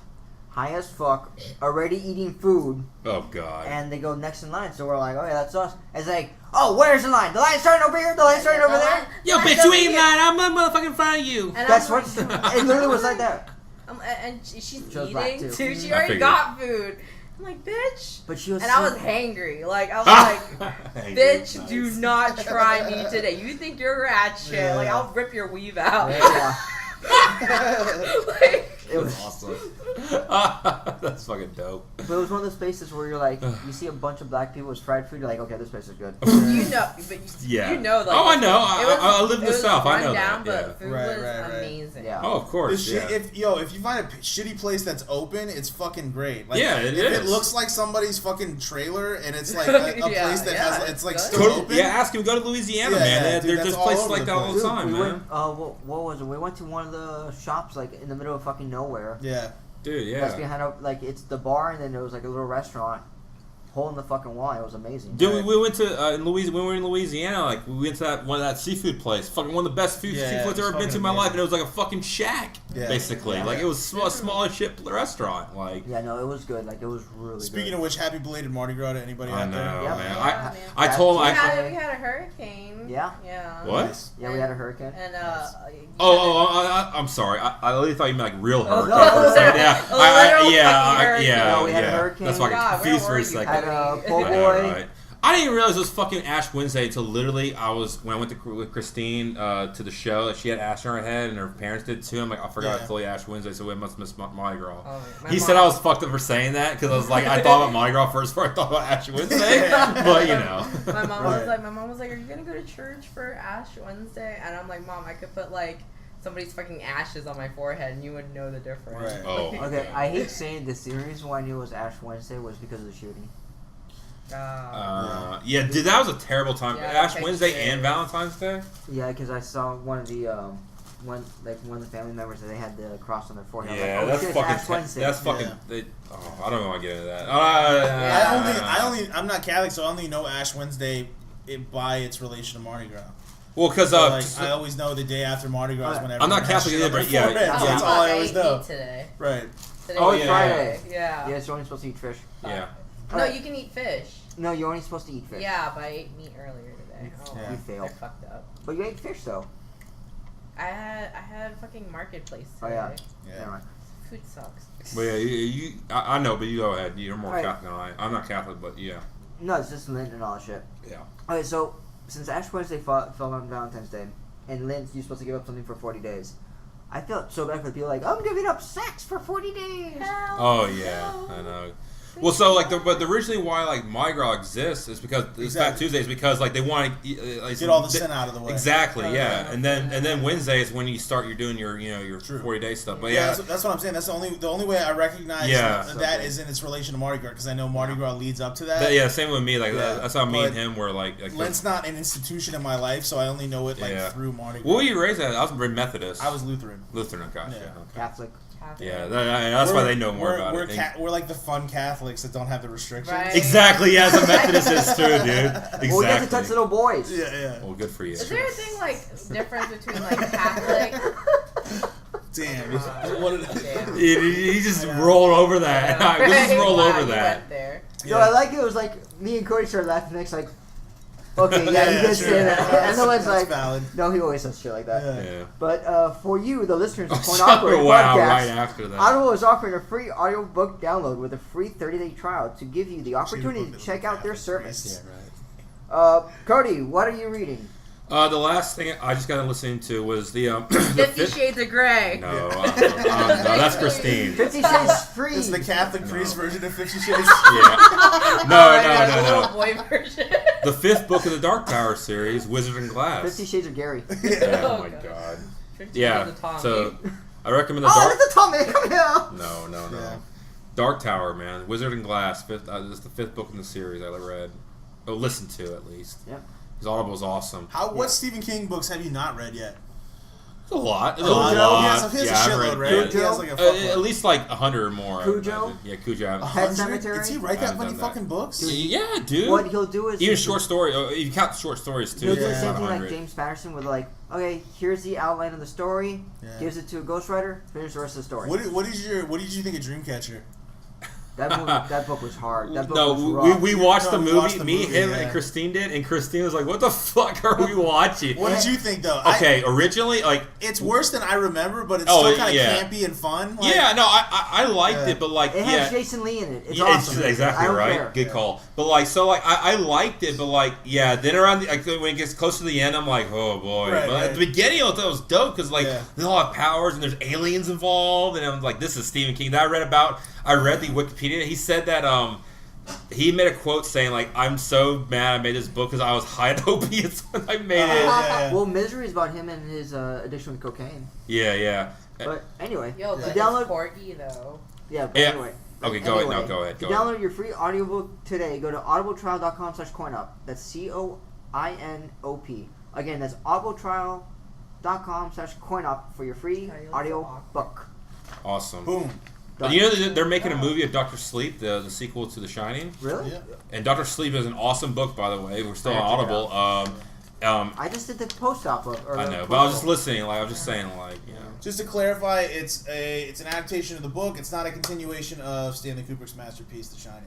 high as fuck, already eating food. Oh god. And they go next in line, so we're like, oh yeah, that's us. It's like, oh, where's the line? The line's starting over here. The line's starting over there. Yo, bitch, you ain't lying. I'm motherfucking in front of you. And that's what it literally was like that. And she's eating too. She already got food. I'm like, bitch. But she was. And I was hangry. Like I was like, bitch, do not try me today. You think you're rat shit? Yeah. Like I'll rip your weave out. Yeah. It was awesome. That's fucking dope. But it was one of those places where you're like, you see a bunch of black people with fried food, you're like, okay, this place is good. You know, you know, like, I know. I live in the South. I know down, that. But food was amazing. Yeah. Oh, of course. If you find a shitty place that's open, it's fucking great. Like, yeah, it is. If it looks like somebody's fucking trailer and it's like a place that has, it's like still open. Yeah, ask him. Go to Louisiana, man. There's just places like that all the time, man. What was it? We went to one of the shops like in the middle of fucking nowhere. Yeah. Dude, yeah. That's behind it's the bar, and then there was like a little restaurant, hole in the fucking wall. It was amazing. Dude, we went to when we were in Louisiana, like we went to that seafood place, fucking one of the best seafoods I've ever been to in my life, and it was like a fucking shack, basically. Like it was a small as shit restaurant. Like yeah, no, it was good. Like it was really. Speaking of which, happy belated Mardi Gras to anybody out there. Man. I told him we had a hurricane. Yeah. What? Nice. Yeah, we had a hurricane. And I'm sorry. I really thought you meant like real hurricane. No, we had a hurricane. That's why I got confused for a second. Po' boy. I didn't even realize it was fucking Ash Wednesday until literally when I went with Christine to the show. She had Ash on her head, and her parents did too. I'm like, I forgot it's totally Ash Wednesday, so we must miss Mardi Gras. He said I was fucked up for saying that because I was like, I thought about Mardi Gras first before I thought about Ash Wednesday. But my mom was like, are you gonna go to church for Ash Wednesday? And I'm like, Mom, I could put like somebody's fucking ashes on my forehead, and you would know the difference. Right. Oh. Okay, I hate saying this. The reason why I knew it was Ash Wednesday was because of the shooting. Yeah, dude, that was a terrible time. Yeah, Ash Wednesday and Valentine's Day. Yeah, because I saw one of the one of the family members that they had the cross on their forehead. Yeah, like, that's fucking. Ash Wednesday. That's fucking. Yeah. I don't want to get into that. I'm not Catholic, so I only know Ash Wednesday by its relation to Mardi Gras. Well, because I always know the day after Mardi Gras whenever. I'm not Catholic either, but yeah, that's all I always know. Today. Right. Today Oh, it's Friday. Yeah. Yeah, so you're only supposed to eat fish. Yeah. No, you can eat fish. No, you're only supposed to eat fish. Yeah, but I ate meat earlier today. Yeah. You failed. I fucked up. But you ate fish though. I had fucking marketplace today. Oh yeah. Yeah. Right. Food sucks. Well, yeah, I know, but you go ahead. You're more Right. Catholic than I. I'm not Catholic, but yeah. No, it's just Lent and all that shit. Yeah. Okay, so since Ash Wednesday fell on Valentine's Day, and Lent, you're supposed to give up something for 40 days. I felt so bad for the people like, I'm giving up sex for 40 days. Hell Oh yeah, no. I know. Well, so like but the originally why like Mardi Gras exists is because it's Fat Tuesday is because like they want to Get all the sin out of the way. Exactly, yeah. And then Wednesday is when you start doing your 40-day stuff. But yeah, that's what I'm saying. That's the only way I recognize that is in its relation to Mardi Gras because I know Mardi Gras leads up to that. yeah, same with me. Like that's how me and him were like Lent's not an institution in my life, so I only know it through Mardi Gras. What were you raised at? I was very Methodist. I was Lutheran. Lutheran, gosh, Yeah. okay. Catholic. Yeah, that's why they know more about it. We're like the fun Catholics that don't have the restrictions. Right. Exactly, yeah, as a Methodist is too, dude. Exactly. Well, we get to touch little boys. Yeah. Well, good for you. Is there a thing like difference between like Catholic? Damn. Damn. He just rolled over that. Yeah. Let's just roll Wow, over you that. went there. No, I like it. It was like me and Cody started laughing next, like, okay, yeah, you did say that. And then it's like, valid. no, he always says shit like that. Yeah. But for you, the listeners of Point Wow, Awkward right Podcast, after that. Audible is offering a free audiobook download with a free 30-day trial to give you the opportunity to check out their service. Yeah, right. Cody, what are you reading? The last thing I just got to listen to was the 50 Shades of Grey. No, no, that's Christine. 50 Shades Free. This is the Catholic priest version of 50 Shades. Yeah. No. Little boy version. The 5th book of the Dark Tower series, Wizard and Glass. 50 Shades of Gary. Oh my god. 50 Yeah. Shades of Tommy. So I recommend the Oh, Dark. that's a Tommy. Come here. No. Yeah. Dark Tower, man. Wizard and Glass. This is the 5th book in the series I read. Oh, listened to at least. Yep. His Audible was awesome. What Stephen King books have you not read yet? It's a lot. It's He a lot. has a I've shitload, read- right? He has like a at least like 100 or more. I would Cujo? imagine. Yeah, Cujo. Pet Cemetery? Did he write that I've many done that. fucking books? Yeah, dude. What he'll do is... Even short story. If you count short stories too. He'll do the it's same about thing like 100. James Patterson with like, okay, here's the outline of the story, Yeah. gives it to a ghostwriter, finish the rest of the story. What did you think of Dreamcatcher? That book was hard. That book No, was rough. we watched the we movie. watched the Me, movie, him, yeah. and Christine did, and Christine was like, "What the fuck are we watching?" What did you think though? Okay, originally, like, It's worse than I remember, but it's Oh, still kind of yeah. campy and fun. Like, yeah, no, I liked Yeah. it, but like, It has yeah, Jason Lee in it. It's yeah, awesome. it's exactly I don't right. care. Good call. But like, so like, I liked it, but like, yeah. Then around when it gets close to the end, I'm like, oh boy. Right, but right. at the beginning, I thought it was dope because like Yeah. they all have powers and there's aliens involved, and I'm like, this is Stephen King. That I read the Wikipedia. He said that he made a quote saying like, I'm so mad I made this book because I was high on opiates when I made it. Yeah. Well, Misery is about him and his addiction with cocaine. Yeah. But anyway, Yo, to but download. it's Corky though. Yeah, but Yeah. anyway. Okay, go ahead. No, go ahead. To Go ahead. download your free audiobook today, go to audibletrial.com/coinup. That's COINOP. Again, that's audibletrial.com/coinup for your free Sorry, audio book. Awesome. Boom. But you know that they're making a movie of Dr. Sleep, the sequel to The Shining. Really? Yeah. And Dr. Sleep is an awesome book, by the way. We're still on I have to Audible. I just did the post-op of. Or I the know, but I was just proposal. listening. Like I was just saying, like you know. Just to clarify, it's an adaptation of the book. It's not a continuation of Stanley Kubrick's masterpiece, The Shining.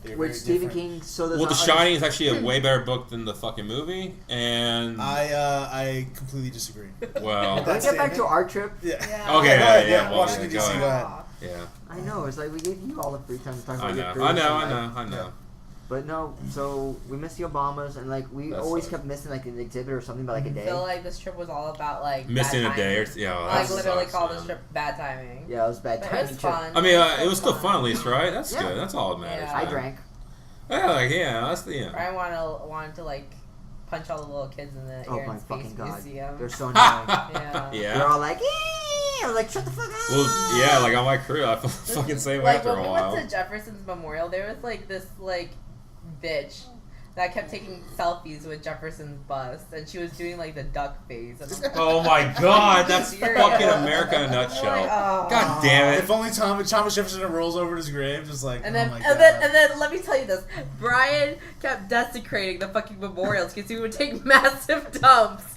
They're With very Stephen different. King, so there's Well, The not- Shining is actually a way better book than the fucking movie, and I completely disagree. well, Let's get back to our trip. Yeah. Okay, Go ahead, yeah, well, Washington yeah, D.C. go Go ahead. yeah, I know. It's like we gave you all the free time to talk I about your know, cruise. I and, know, like, I know, I know. But no, so we missed the Obamas, and like we always kept missing like an exhibit or something by like a day. I feel like this trip was all about like missing a day or like literally call this trip bad timing. Yeah, it was bad timing. It was fun. I mean, it was still fun at least, right? That's good. That's all that matters. I drank. Yeah, that's the Brian wanted to like punch all the little kids in the Air and Space Museum. They're so annoying. Yeah. They're all like, I was like, shut the fuck up. Well, yeah, like on my crew, I feel fucking same after a while. Like when we went to Jefferson's Memorial, there was like this like bitch that kept taking selfies with Jefferson's bust, and she was doing like the duck face. Oh my god, that's fucking America in a nutshell. Like, God damn it! If only Thomas Jefferson rolls over his grave, just like, and then, oh my and God. then let me tell you this: Brian kept desecrating the fucking memorials because he would take massive dumps.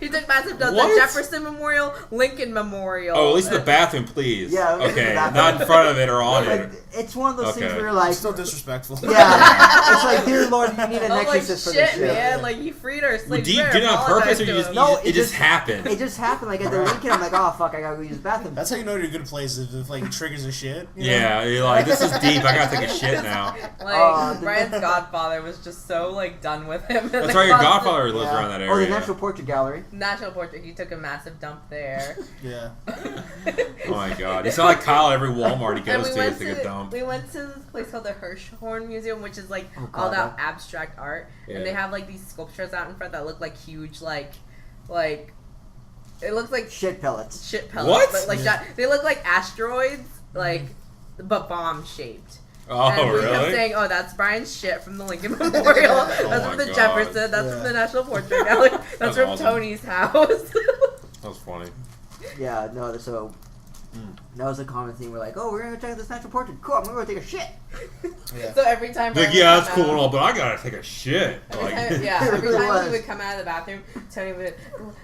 He took massive dumps at Jefferson Memorial, Lincoln Memorial. Oh, at least in the bathroom, please. Yeah. Okay, not in front of it or on it. It's one of those things where you're like, it's still disrespectful. Yeah, it's like, dear Lord, you need an exorcist for this shit. Man, like he freed our slaves. Did you do it on purpose, or it just happened? It just happened. Like at the Lincoln, I'm like, oh fuck, I gotta go use the bathroom. That's how you know you're in a good place if like triggers a shit. Yeah, you're like, this is deep. I gotta take a shit now. Like Brian's godfather was just so like done with him. That's right, your godfather lives around that area. Oh, the National Portrait Gallery. National Portrait. He took a massive dump there. Yeah. Oh my god, it's not like Kyle every Walmart he goes to take a dump. We went to this place called the Hirshhorn Museum, which is like all about abstract art, and they have like these sculptures out in front that look like huge, like it looks like shit pellets. What? But like they look like asteroids, like but bomb shaped. Oh, and we really? kept saying, "Oh, that's Brian's shit from the Lincoln Memorial. That's from the Jefferson. That's from the National Portrait Gallery. That's from awesome. Tony's house." That was funny. Yeah, no, so that was a common theme. We're like, oh, we're gonna go check out this National Portrait. Cool, I'm gonna go take a shit. Yeah. So every time, like, yeah, that's cool and all, but I gotta take a shit. Every time we would come out of the bathroom, Tony would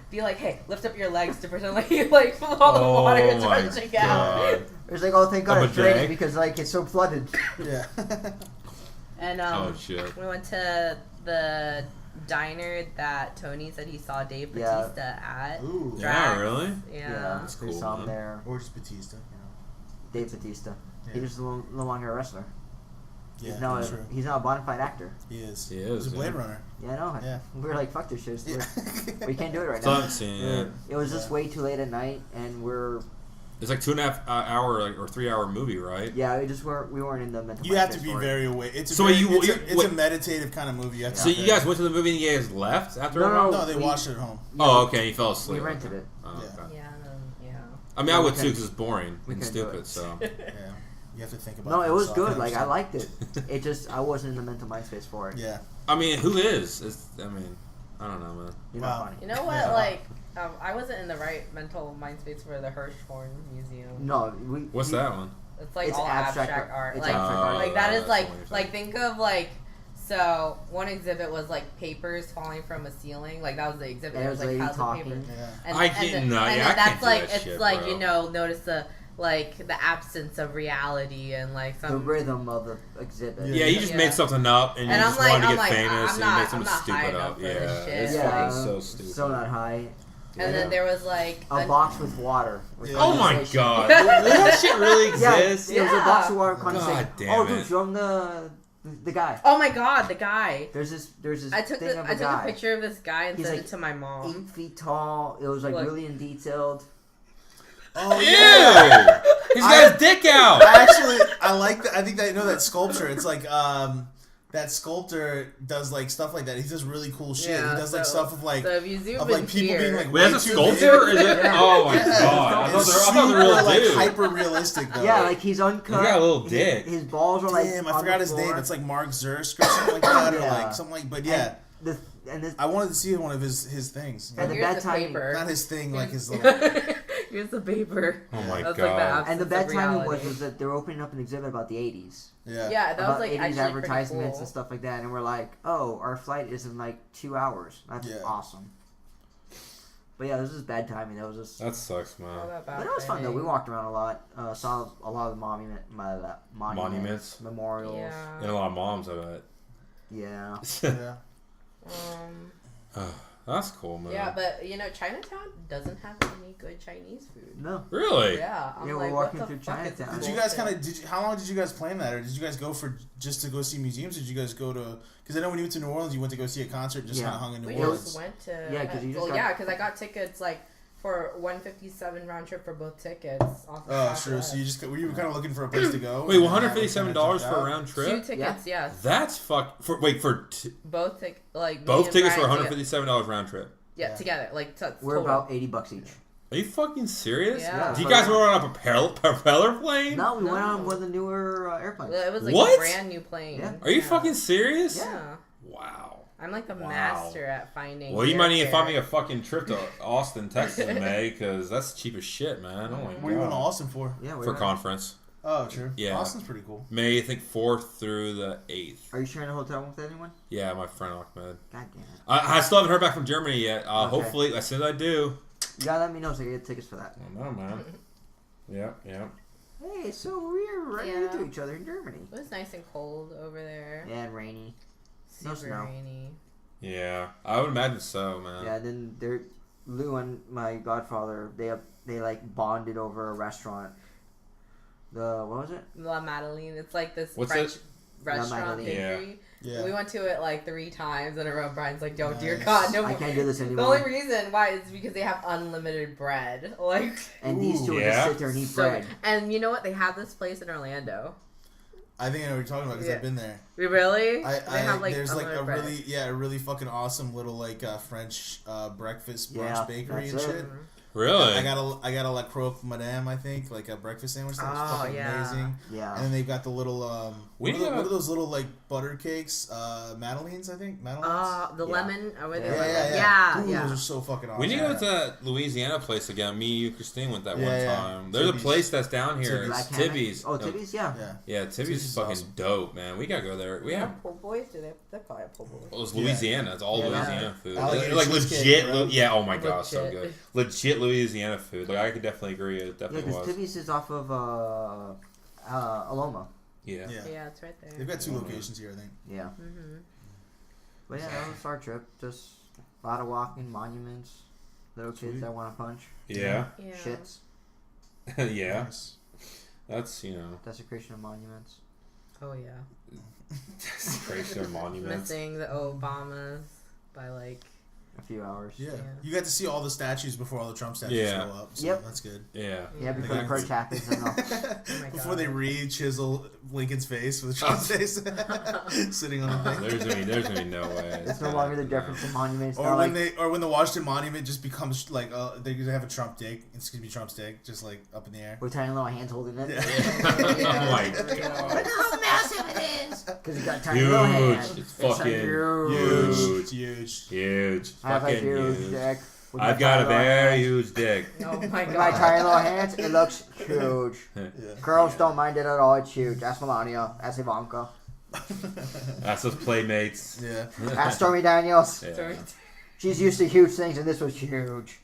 be like, "Hey, lift up your legs to pretend like you like all the water is rushing out." It's like, oh, thank God it's raining because like it's so flooded. Yeah. And oh shit. We went to the diner that Tony said he saw Dave Bautista at. Ooh. Yeah, really? Yeah. That's cool. Saw him there. Or just Bautista, you know. Dave Bautista. Yeah. He's just no longer a wrestler. Yeah, he's now a bona fide actor. He is. He's a Blade Runner. Yeah, I know. Yeah. We were like, fuck this shit. Yeah. We can't do it right now. Yeah. It was just way too late at night, and it's like 2.5 hour or 3 hour movie, right? Yeah, we weren't in the mental. You have to be very awake. It's a meditative kind of movie. So you guys went to the movie and you guys left after? No, they watched it at home. Oh, okay, you fell asleep. We rented it. Oh, okay. Yeah. I mean, I would too because it's boring and stupid. So yeah, you have to think about. No, it was good. Like I liked it. It just I wasn't in the mental mind space for it. Yeah. I mean, who is? I don't know, man. You're not funny. You know what? Yeah. Like. I wasn't in the right mental mind space for the Hirshhorn Museum. No, what's that one? It's all abstract art. It's like that is like think of like so one exhibit was like papers falling from a ceiling. Like that was the exhibit. It was like how's the paper. Yeah. I can't. That's like it's shit, like bro. you know notice the absence of reality and like the rhythm of the exhibit. Yeah, you just made something up and you just wanted to get famous and you made something stupid up. Yeah, it's fucking so stupid. So not high. And then there was like a box with water. Oh my god! That shit really exists? Yeah, it was a box of water. God damn it! Dude, show him the guy. Oh my god, the guy. There's this. I took a picture of this guy and sent it to my mom. 8 feet tall. It was like really in detailed. Oh yeah! He's got his dick out. Actually, I like that. I think that that sculpture. It's like that sculptor does like stuff like that. He does really cool shit. Yeah, he does like stuff of like people being like. Wait, that's a sculptor? Is it? Oh my god! I thought they were real like dude. hyper realistic though. Yeah, like he's uncut. He's got a little dick. His balls are like. Damn, I forgot his name. It's like Mark Zursk or something like that, or like something like. But yeah. I wanted to see one of his things. And the bad timing, not his thing, like his little. Here's the paper. Oh my god! Like and the bad timing was that they were opening up an exhibit about the 80s. Yeah, that was like 80s actually advertisements cool. And stuff like that, and we're like, oh, our flight is in like 2 hours. That's awesome. But yeah, this is bad timing. That was just. That sucks, man. But it was fun though. We walked around a lot. Saw a lot of the monuments, memorials. Yeah. And a lot of moms, I bet. Yeah. Yeah. That's cool, man. Yeah, but Chinatown doesn't have any good Chinese food. No. Really? Yeah. We're walking through Chinatown. Did you guys how long did you guys plan that, or did you guys go for just to go see museums? Or did you guys go to? Because I know when you went to New Orleans, you went to go see a concert, and just kind of hung in New Orleans. We just went to. Yeah, because because I got tickets for $157 round trip for both tickets. Sure. So were you kind of looking for a place to go? Wait, $157 for a round trip? 2 tickets, yes. That's both tickets both tickets for $157 round trip. Yeah, together we're about $80 each. Are you fucking serious? Yeah. Do you guys were on a propeller plane? No, we went on one of the newer airplanes. It was what? A brand new plane. Yeah. Are you fucking serious? Yeah. Wow. I'm the master at finding. Well, you might need to find me a fucking trip to Austin, Texas in May, because that's cheap as shit, man. Oh my god. What are you going to Austin for? Yeah, for conference. Oh, true. Yeah. Austin's pretty cool. May, I think, 4th through the 8th. Are you sharing a hotel with anyone? Yeah, my friend Ahmed. God damn it. I still haven't heard back from Germany yet. Okay. Hopefully, as soon as I do. You gotta let me know so I can get tickets for that. I know, man. Yeah. Hey, so we're right into each other in Germany. It was nice and cold over there. Yeah, and rainy. Super snow. rainy. Yeah, I would imagine so, man. Yeah, then Lou and my godfather, they bonded over a restaurant. What was it? La Madeleine. It's this What's French it? restaurant bakery. Yeah. We went to it 3 times in a row. Brian's like, "Yo, dear God, no!" I can't do this anymore. The only reason why is because they have unlimited bread. And these two would just sit there and eat bread. And you know what? They have this place in Orlando. I think I know what you're talking about because I've been there. Really? There's a really fucking awesome little French breakfast brunch bakery and shit. Really? I got a La Croque Madame, I think, a breakfast sandwich that was fucking amazing. Yeah. And then they've got the little what are those little butter cakes? Madeleines, I think. Madeleines. The lemon. Yeah. Those are so fucking awesome. We need to go to that Louisiana place again. Me, you, Christine went that one time. There's a place that's down here. It's Tibby's. Oh, Tibby's, yeah. Yeah, Tibby's fucking awesome. Dope, man. We gotta go there. We have po' boys. Do they probably have po' boys? Well, it's Louisiana. It's all Louisiana food. Legit. Yeah. Oh my gosh, so good. Legit Louisiana food. I could definitely agree. It definitely was. Tibby's is off of Aloma. Yeah. Yeah, it's right there. They've got 2 locations here, I think. Yeah. Mm-hmm. But yeah, that was our trip. Just a lot of walking, monuments, little kids that want to punch. Yeah. Shits. Yeah. Nice. That's, Desecration of monuments. Oh, yeah. Desecration of monuments. Missing the Obamas by a few hours. Yeah. You got to see all the statues before all the Trump statues show up. So that's good. Yeah. Yeah, before the purge happens. Before they re-chisel Lincoln's face with Trump's face sitting on the thing. There's gonna be no way. It's no longer the Jefferson Monument. Or when the Washington Monument just becomes they're gonna have a Trump dick. It's gonna be Trump's dick, just up in the air. With tiny little hands holding it. Yeah. Oh my god. Look how massive it is. Because it's got tiny little hands. It's fucking huge. I have a huge dick. I've got a very huge dick. Oh my god. My tiny little hands, it looks huge. Girls don't mind it at all. It's huge. That's Melania. That's Ivanka. That's those playmates. Yeah. That's Stormy Daniels. Yeah. She's used to huge things, and this was huge.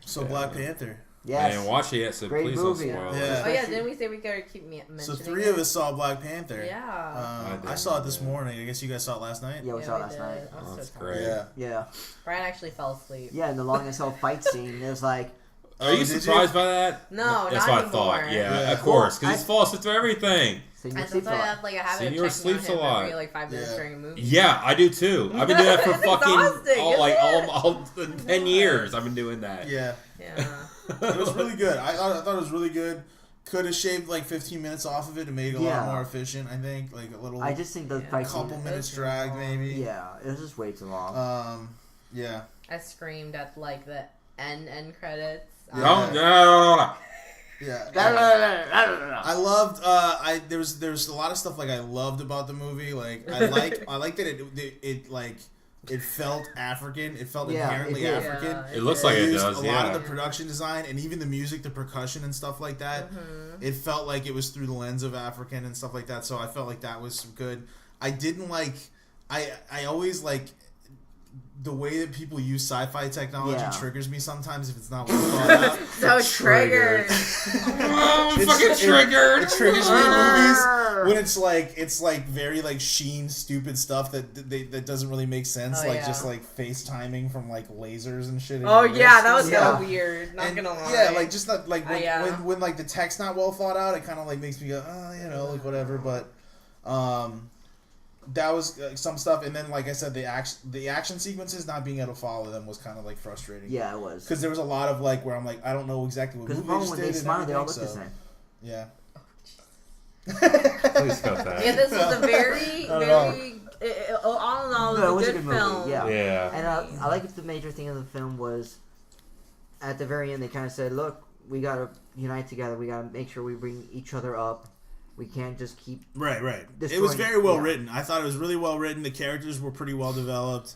So Black Panther. Yes. I didn't watch it yet, so great please movie. don't spoil Yeah. Oh yeah, didn't we say we gotta keep mentioning So 3 of us saw Black Panther. Yeah. I saw it this morning. I guess you guys saw it last night? Yeah, we saw it last night. Oh, that's great. Yeah. Brian actually fell asleep. Yeah, and the longest held fight scene is Are you surprised by that? No, that's not what anymore. I thought. Yeah, of course, because it's false through everything. That's why I have a habit of checking on him every 5 minutes during a movie. Yeah, I do too. I've been doing that for fucking all 10 years. I've been doing that. Yeah. It was really good. I thought it was really good. Could have shaved 15 minutes off of it and made it a lot more efficient. I think a little. I just think the fight scene. Couple minutes drag maybe. Yeah, it was just way too long. Yeah. I screamed at the end credits. No. Yeah. I loved. There's a lot of stuff I loved about the movie. I like that it felt African. It felt inherently African. Yeah, it looks like it does. A lot of the production design and even the music, the percussion and stuff like that. Mm-hmm. It felt like it was through the lens of African and stuff like that. So I felt like that was good. I didn't I always the way that people use sci-fi technology triggers me sometimes if it's not well thought out. So triggered. I'm fucking triggered. It triggers me in movies when it's like very like sheen stupid stuff that doesn't really make sense. Just like FaceTiming from like lasers and shit. Oh yeah, that was so weird. Not gonna lie. Yeah, like just not like when like the tech's not well thought out, it kind of like makes me go, like whatever. But that was some stuff, and then like I said, the action sequences not being able to follow them was kind of like frustrating. Yeah, it was because there was a lot of like where I'm like I don't know exactly what movie when they smile, they all look the same. Yeah. Please cut that. Yeah, this was a very all in all, it was a good film. Movie. Yeah. And I like the major thing of the film was at the very end they kind of said, look, we gotta unite together. We gotta make sure we bring each other up. We can't just keep right. It was very well written. I thought it was really well written. The characters were pretty well developed.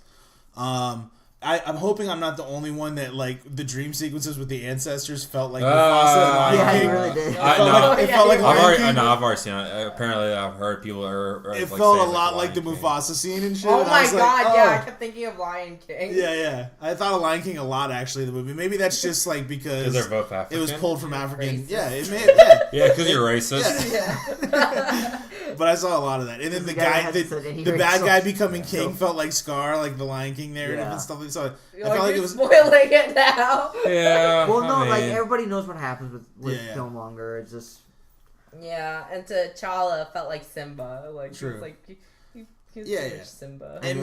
I'm hoping I'm not the only one that like the dream sequences with the ancestors felt like Mufasa and Lion King. It really did. It felt like Lion King. I've already seen it. Apparently, I've heard people are it felt a lot like the Mufasa scene and shit. Oh my god! Yeah, I oh. kept thinking of Lion King. Yeah. I thought of Lion King a lot actually. The movie. Maybe that's just like because they're both African. It was pulled from African. Racist. Yeah, it may. Yeah, because you're racist. Yeah. But I saw a lot of that, and then the bad guy becoming king felt like Scar, like the Lion King narrative and stuff. So I felt like it was spoiling it now. Yeah. Well, no, like everybody knows what happens with Killmonger. It's just and T'Challa felt like Simba. Like True. he was like he Simba. And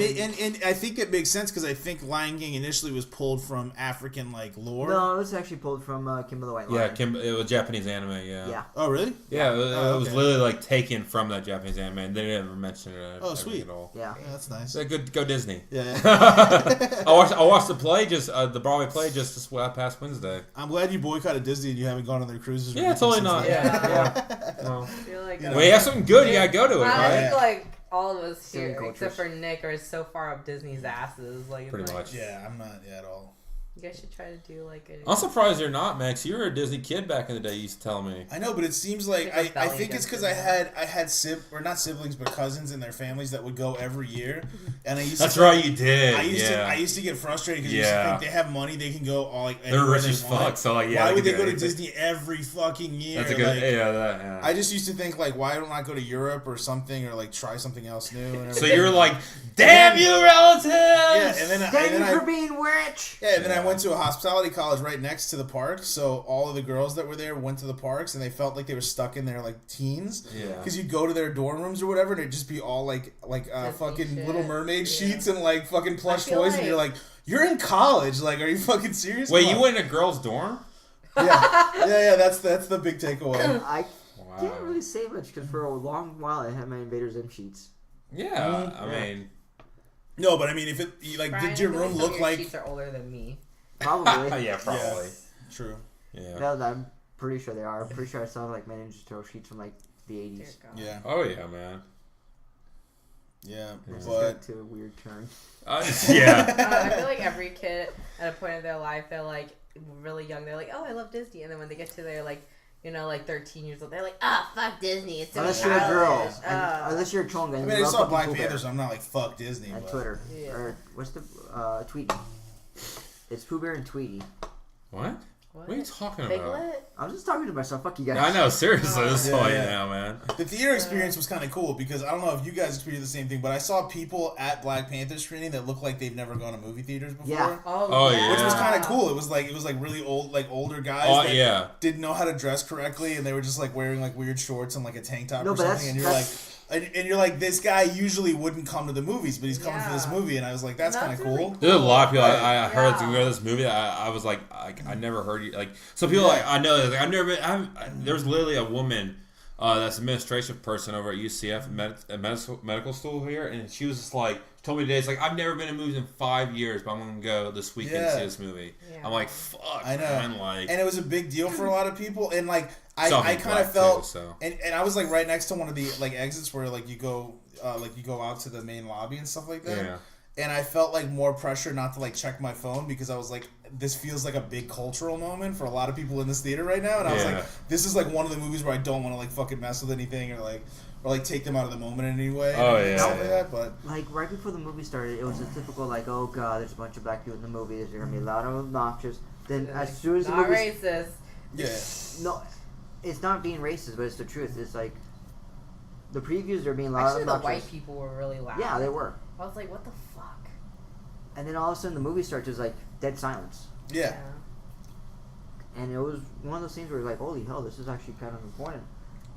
I think it makes sense because I think Lion King initially was pulled from African like lore. No, it was actually pulled from Kim of the White Lion. Yeah, it was Japanese anime. Yeah. Oh really? Yeah, it was literally like taken from that Japanese anime, and they didn't ever mention it. Sweet. At all. Yeah, that's nice. Go Disney. Yeah. I watched the play the Broadway play just this past Wednesday. I'm glad you boycotted Disney and you haven't gone on their cruises. Yeah, totally not. Yeah. Well, I feel like when you have something good, you gotta go to it. I Right? think like all of us Same here, cultures. except for Nick, are so far up Disney's asses. Like Pretty it's much. Yeah, I'm not at all. You guys should try to do like a. I'm surprised you're not, Max. You were a Disney kid back in the day. You used to tell me. I know, but it seems like I think it's because I had not siblings but cousins and their families that would go every year, and I used. That's to right, you did. I used to get frustrated because I used to think they have money, they can go all like. They're rich as fuck, so like why would they go to Disney every fucking year? That's a good. Like, I just used to think like, why don't I go to Europe or something or like try something else new? And so you're like, damn you, relatives! Yeah, and then thank you for being rich. Yeah, and then I went to a hospitality college right next to the park, so all of the girls that were there went to the parks, and they felt like they were stuck in their like teens. Yeah. Because you go to their dorm rooms or whatever, and it'd just be all like fucking shit. Little Mermaid sheets and like fucking plush toys, and you're like, you're in college. Like, are you fucking serious? Wait, you went in a girl's dorm? Yeah. That's the big takeaway. I can't really say much because for a long while I had my Invader Zim sheets. Yeah, I mean. No, but I mean, if it did your room look like? Sheets are older than me. Probably. Yeah, probably. Yeah, true. Yeah. No, I'm pretty sure they are. I'm pretty sure I saw like my Ninja Turtle sheets from like the 80s. Yeah. Oh yeah, man. Yeah, but to a weird turn. Yeah. I feel like every kid at a point in their life, they're like really young. They're like, oh, I love Disney, and then when they get to their like, like 13 years old, they're like, ah, oh, fuck Disney. It's so unless you're a girl, unless you're a chonga. I mean, I saw Black Panther, so I'm not like fuck Disney. And Twitter, or what's the Tweety? It's Pooh Bear and Tweety. What? What are you talking about? I'm just talking to myself. Fuck you guys. I know, seriously. This is all you now, man. The theater experience was kind of cool because I don't know if you guys experienced the same thing, but I saw people at Black Panther screening that looked like they've never gone to movie theaters before. Yeah. Oh yeah. Which was kind of cool. It was like really old, like older guys that didn't know how to dress correctly, and they were just like wearing like weird shorts and like a tank top or something, and you're like. And you're like, this guy usually wouldn't come to the movies, but he's coming for this movie, and I was like, that's kind of cool. Really There's a lot of people I heard to go to this movie. I was like, I never heard you like. Some people like I know like I've never been. There's literally a woman that's an administration person over at UCF medical school here, and she was just like told me today. It's like I've never been to movies in 5 years, but I'm gonna go this weekend to see this movie. Yeah. I'm like, fuck, I know, man, like, and it was a big deal for a lot of people, and like. I kind of felt, and I was like right next to one of the like exits where like you go out to the main lobby and stuff like that. Yeah. And I felt like more pressure not to like check my phone because I was like, this feels like a big cultural moment for a lot of people in this theater right now. And I was like, this is like one of the movies where I don't want to like fucking mess with anything or or like take them out of the moment in any way. Oh yeah. Like that, but like right before the movie started, it was a typical like, oh god, there's a bunch of black people in the movie. There's gonna be loud and obnoxious. Then as soon as the not movie, racist. no, it's not being racist, but it's the truth. It's like the previews are being loud. Actually, and the obnoxious. white people were really loud. Yeah, they were. I was like, what the fuck? And then all of a sudden, the movie starts. There's like dead silence. yeah. And it was one of those scenes where it's like, holy hell, this is actually kind of important.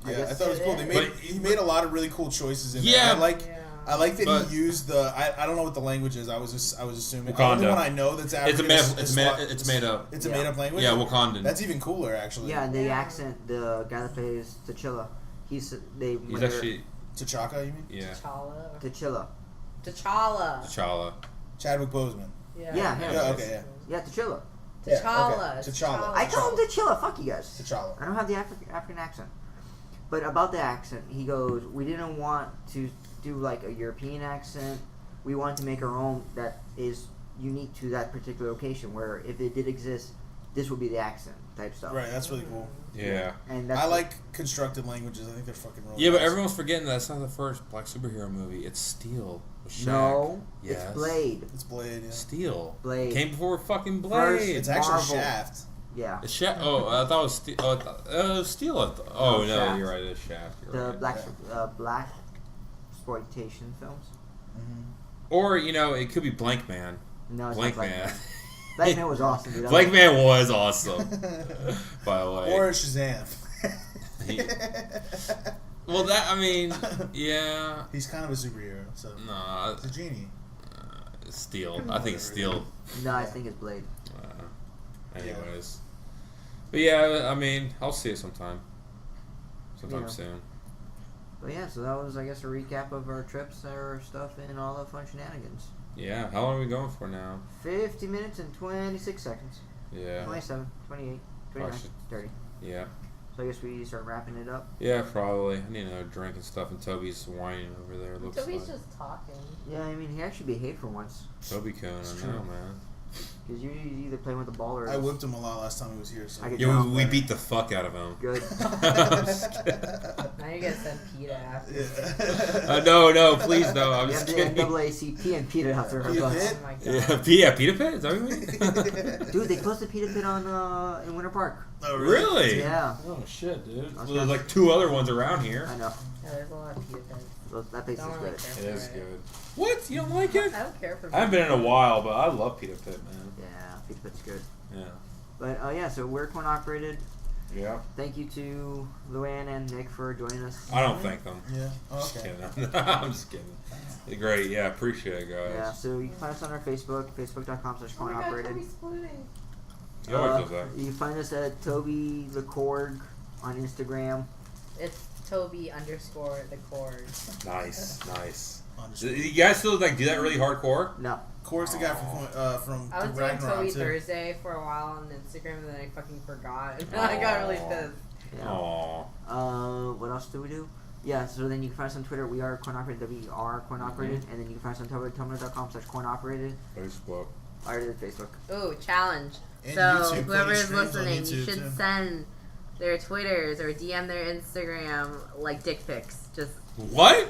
Yeah, I thought it was cool. He made a lot of really cool choices in there. Yeah. I like that he used the. I don't know what the language is. I was assuming. Wakanda. The only one I know that's African. It's made up. It's a made up language. Yeah, Wakandan. That's even cooler, actually. Yeah, and the accent, the guy that plays T'Challa, he's actually T'Chaka, you mean? yeah. T'Challa. Chadwick Boseman. Yeah. Okay. Yeah, T'Challa. T'Challa. I call him T'Challa. Fuck you guys. T'Challa. I don't have the African accent. But about the accent, he goes, we didn't want to do like a European accent. We wanted to make our own that is unique to that particular location, where if it did exist, this would be the accent type stuff. Right, that's really cool. Yeah. And I like constructed languages. I think they're fucking real. Yeah, but everyone's forgetting that it's not the first black superhero movie. It's Steel. No, yes. it's Blade. It's Blade, yeah. Steel. Blade. Came before fucking Blade. First, It's actually Marvel. Shaft. Yeah. It's Shaft. Oh, I thought it was Steel. Oh, it was Steel. Oh, no, Shaft. you're right. It's Shaft. You're The right. black exploitation films. Mm-hmm. Or, it could be Blank Man. No, it's Blank not Man. Blank Man was awesome, dude. Blank Man was awesome. By the way. Or Shazam. Well, yeah. He's kind of a superhero, so. No. It's a genie. Steel. I think it's Steel. No, I think it's Blade. Anyways. But yeah, I'll see it sometime. Soon. But yeah, so that was, I guess, a recap of our trips, our stuff, and all the fun shenanigans. Yeah, how long are we going for now? 50 minutes and 26 seconds. Yeah. 27, 28, 29, 30. Yeah. So I guess we start wrapping it up. Yeah, probably. I need another drink and stuff, and Toby's whining over there. Toby's just talking. Yeah, I mean, he actually behaved for once. Toby can, I know, man. Because you either playing with the ball or... I whipped him a lot last time he was here. So. We beat the fuck out of him. Good. Now you're going to send PETA after. Yeah. No, please, no. I'm you just have kidding. the NAACP and PETA after her bus. Oh my god. Yeah, PETA Pit? Is that what you mean? Dude, they closed the PETA Pit on in Winter Park. Oh, Really? Yeah. Oh, shit, dude. Well, There's like 2 other ones around here. I know. Yeah, there's a lot of PETA pits. That place is Don't good. really care It for is good. What? You don't like it? I don't care for I haven't been in a while, but I love PETA Pit, man. Yeah, PETA Pit's good. Yeah. But yeah, so we're coin operated. Yeah. Thank you to Louann and Nick for joining us. I don't thank them. Yeah. Oh, Just okay. kidding. I'm just kidding. They're great. Yeah, appreciate it, guys. Yeah, so you can find us on our Facebook, facebook.com/coin operated. You always love that. You can find us at Toby the Korg on Instagram. It's Toby_the Korg. Nice. You guys still do that really hardcore? No. Korg's the guy from I was doing Ragnarok Toby too. Thursday for a while on Instagram, and then I fucking forgot, and I got really pissed. Yeah. Aww. What else do we do? Yeah, so then you can find us on Twitter. We are coin operated. We are coin operated, and then you can find us on tumblr.com/coin operated. Facebook. I already did Facebook. Ooh, challenge. And So YouTube, whoever Cody is streams on listening, you YouTube, should too. send their Twitters or DM their Instagram like dick pics. Just What?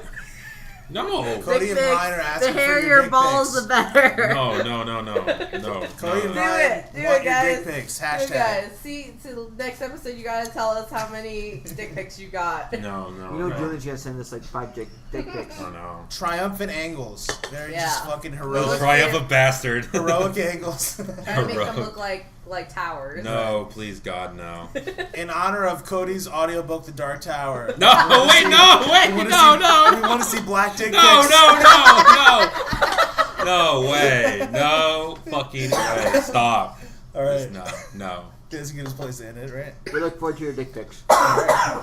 No. Cody dick and pics. Ryan are asking The hairier for your dick balls, pics. the better. No. Cody and Do Ryan it. Do want it, your guys. dick pics. You Hashtag. guys, see, to the next episode, you gotta tell us how many dick pics you got. No. You know, Julian's gonna send us like 5 dick pics. Oh, no. Triumphant angles. They're Yeah. just fucking The heroic. triumphant bastard. Heroic angles. Trying to make them look like towers. No, please, God, no. In honor of Cody's audiobook, The Dark Tower. No, wait, no, We want to see black dick pics. No way. No fucking way. Stop. All right. No. This is a good place to end it, right? We look forward to your dick pics. All right.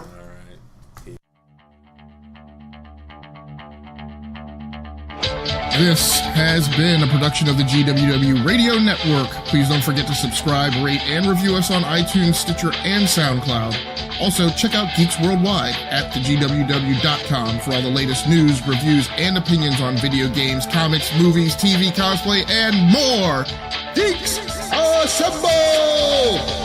This has been a production of the GWW Radio Network. Please don't forget to subscribe, rate, and review us on iTunes, Stitcher, and SoundCloud. Also, check out Geeks Worldwide at thegww.com for all the latest news, reviews, and opinions on video games, comics, movies, TV, cosplay, and more. Geeks Assemble!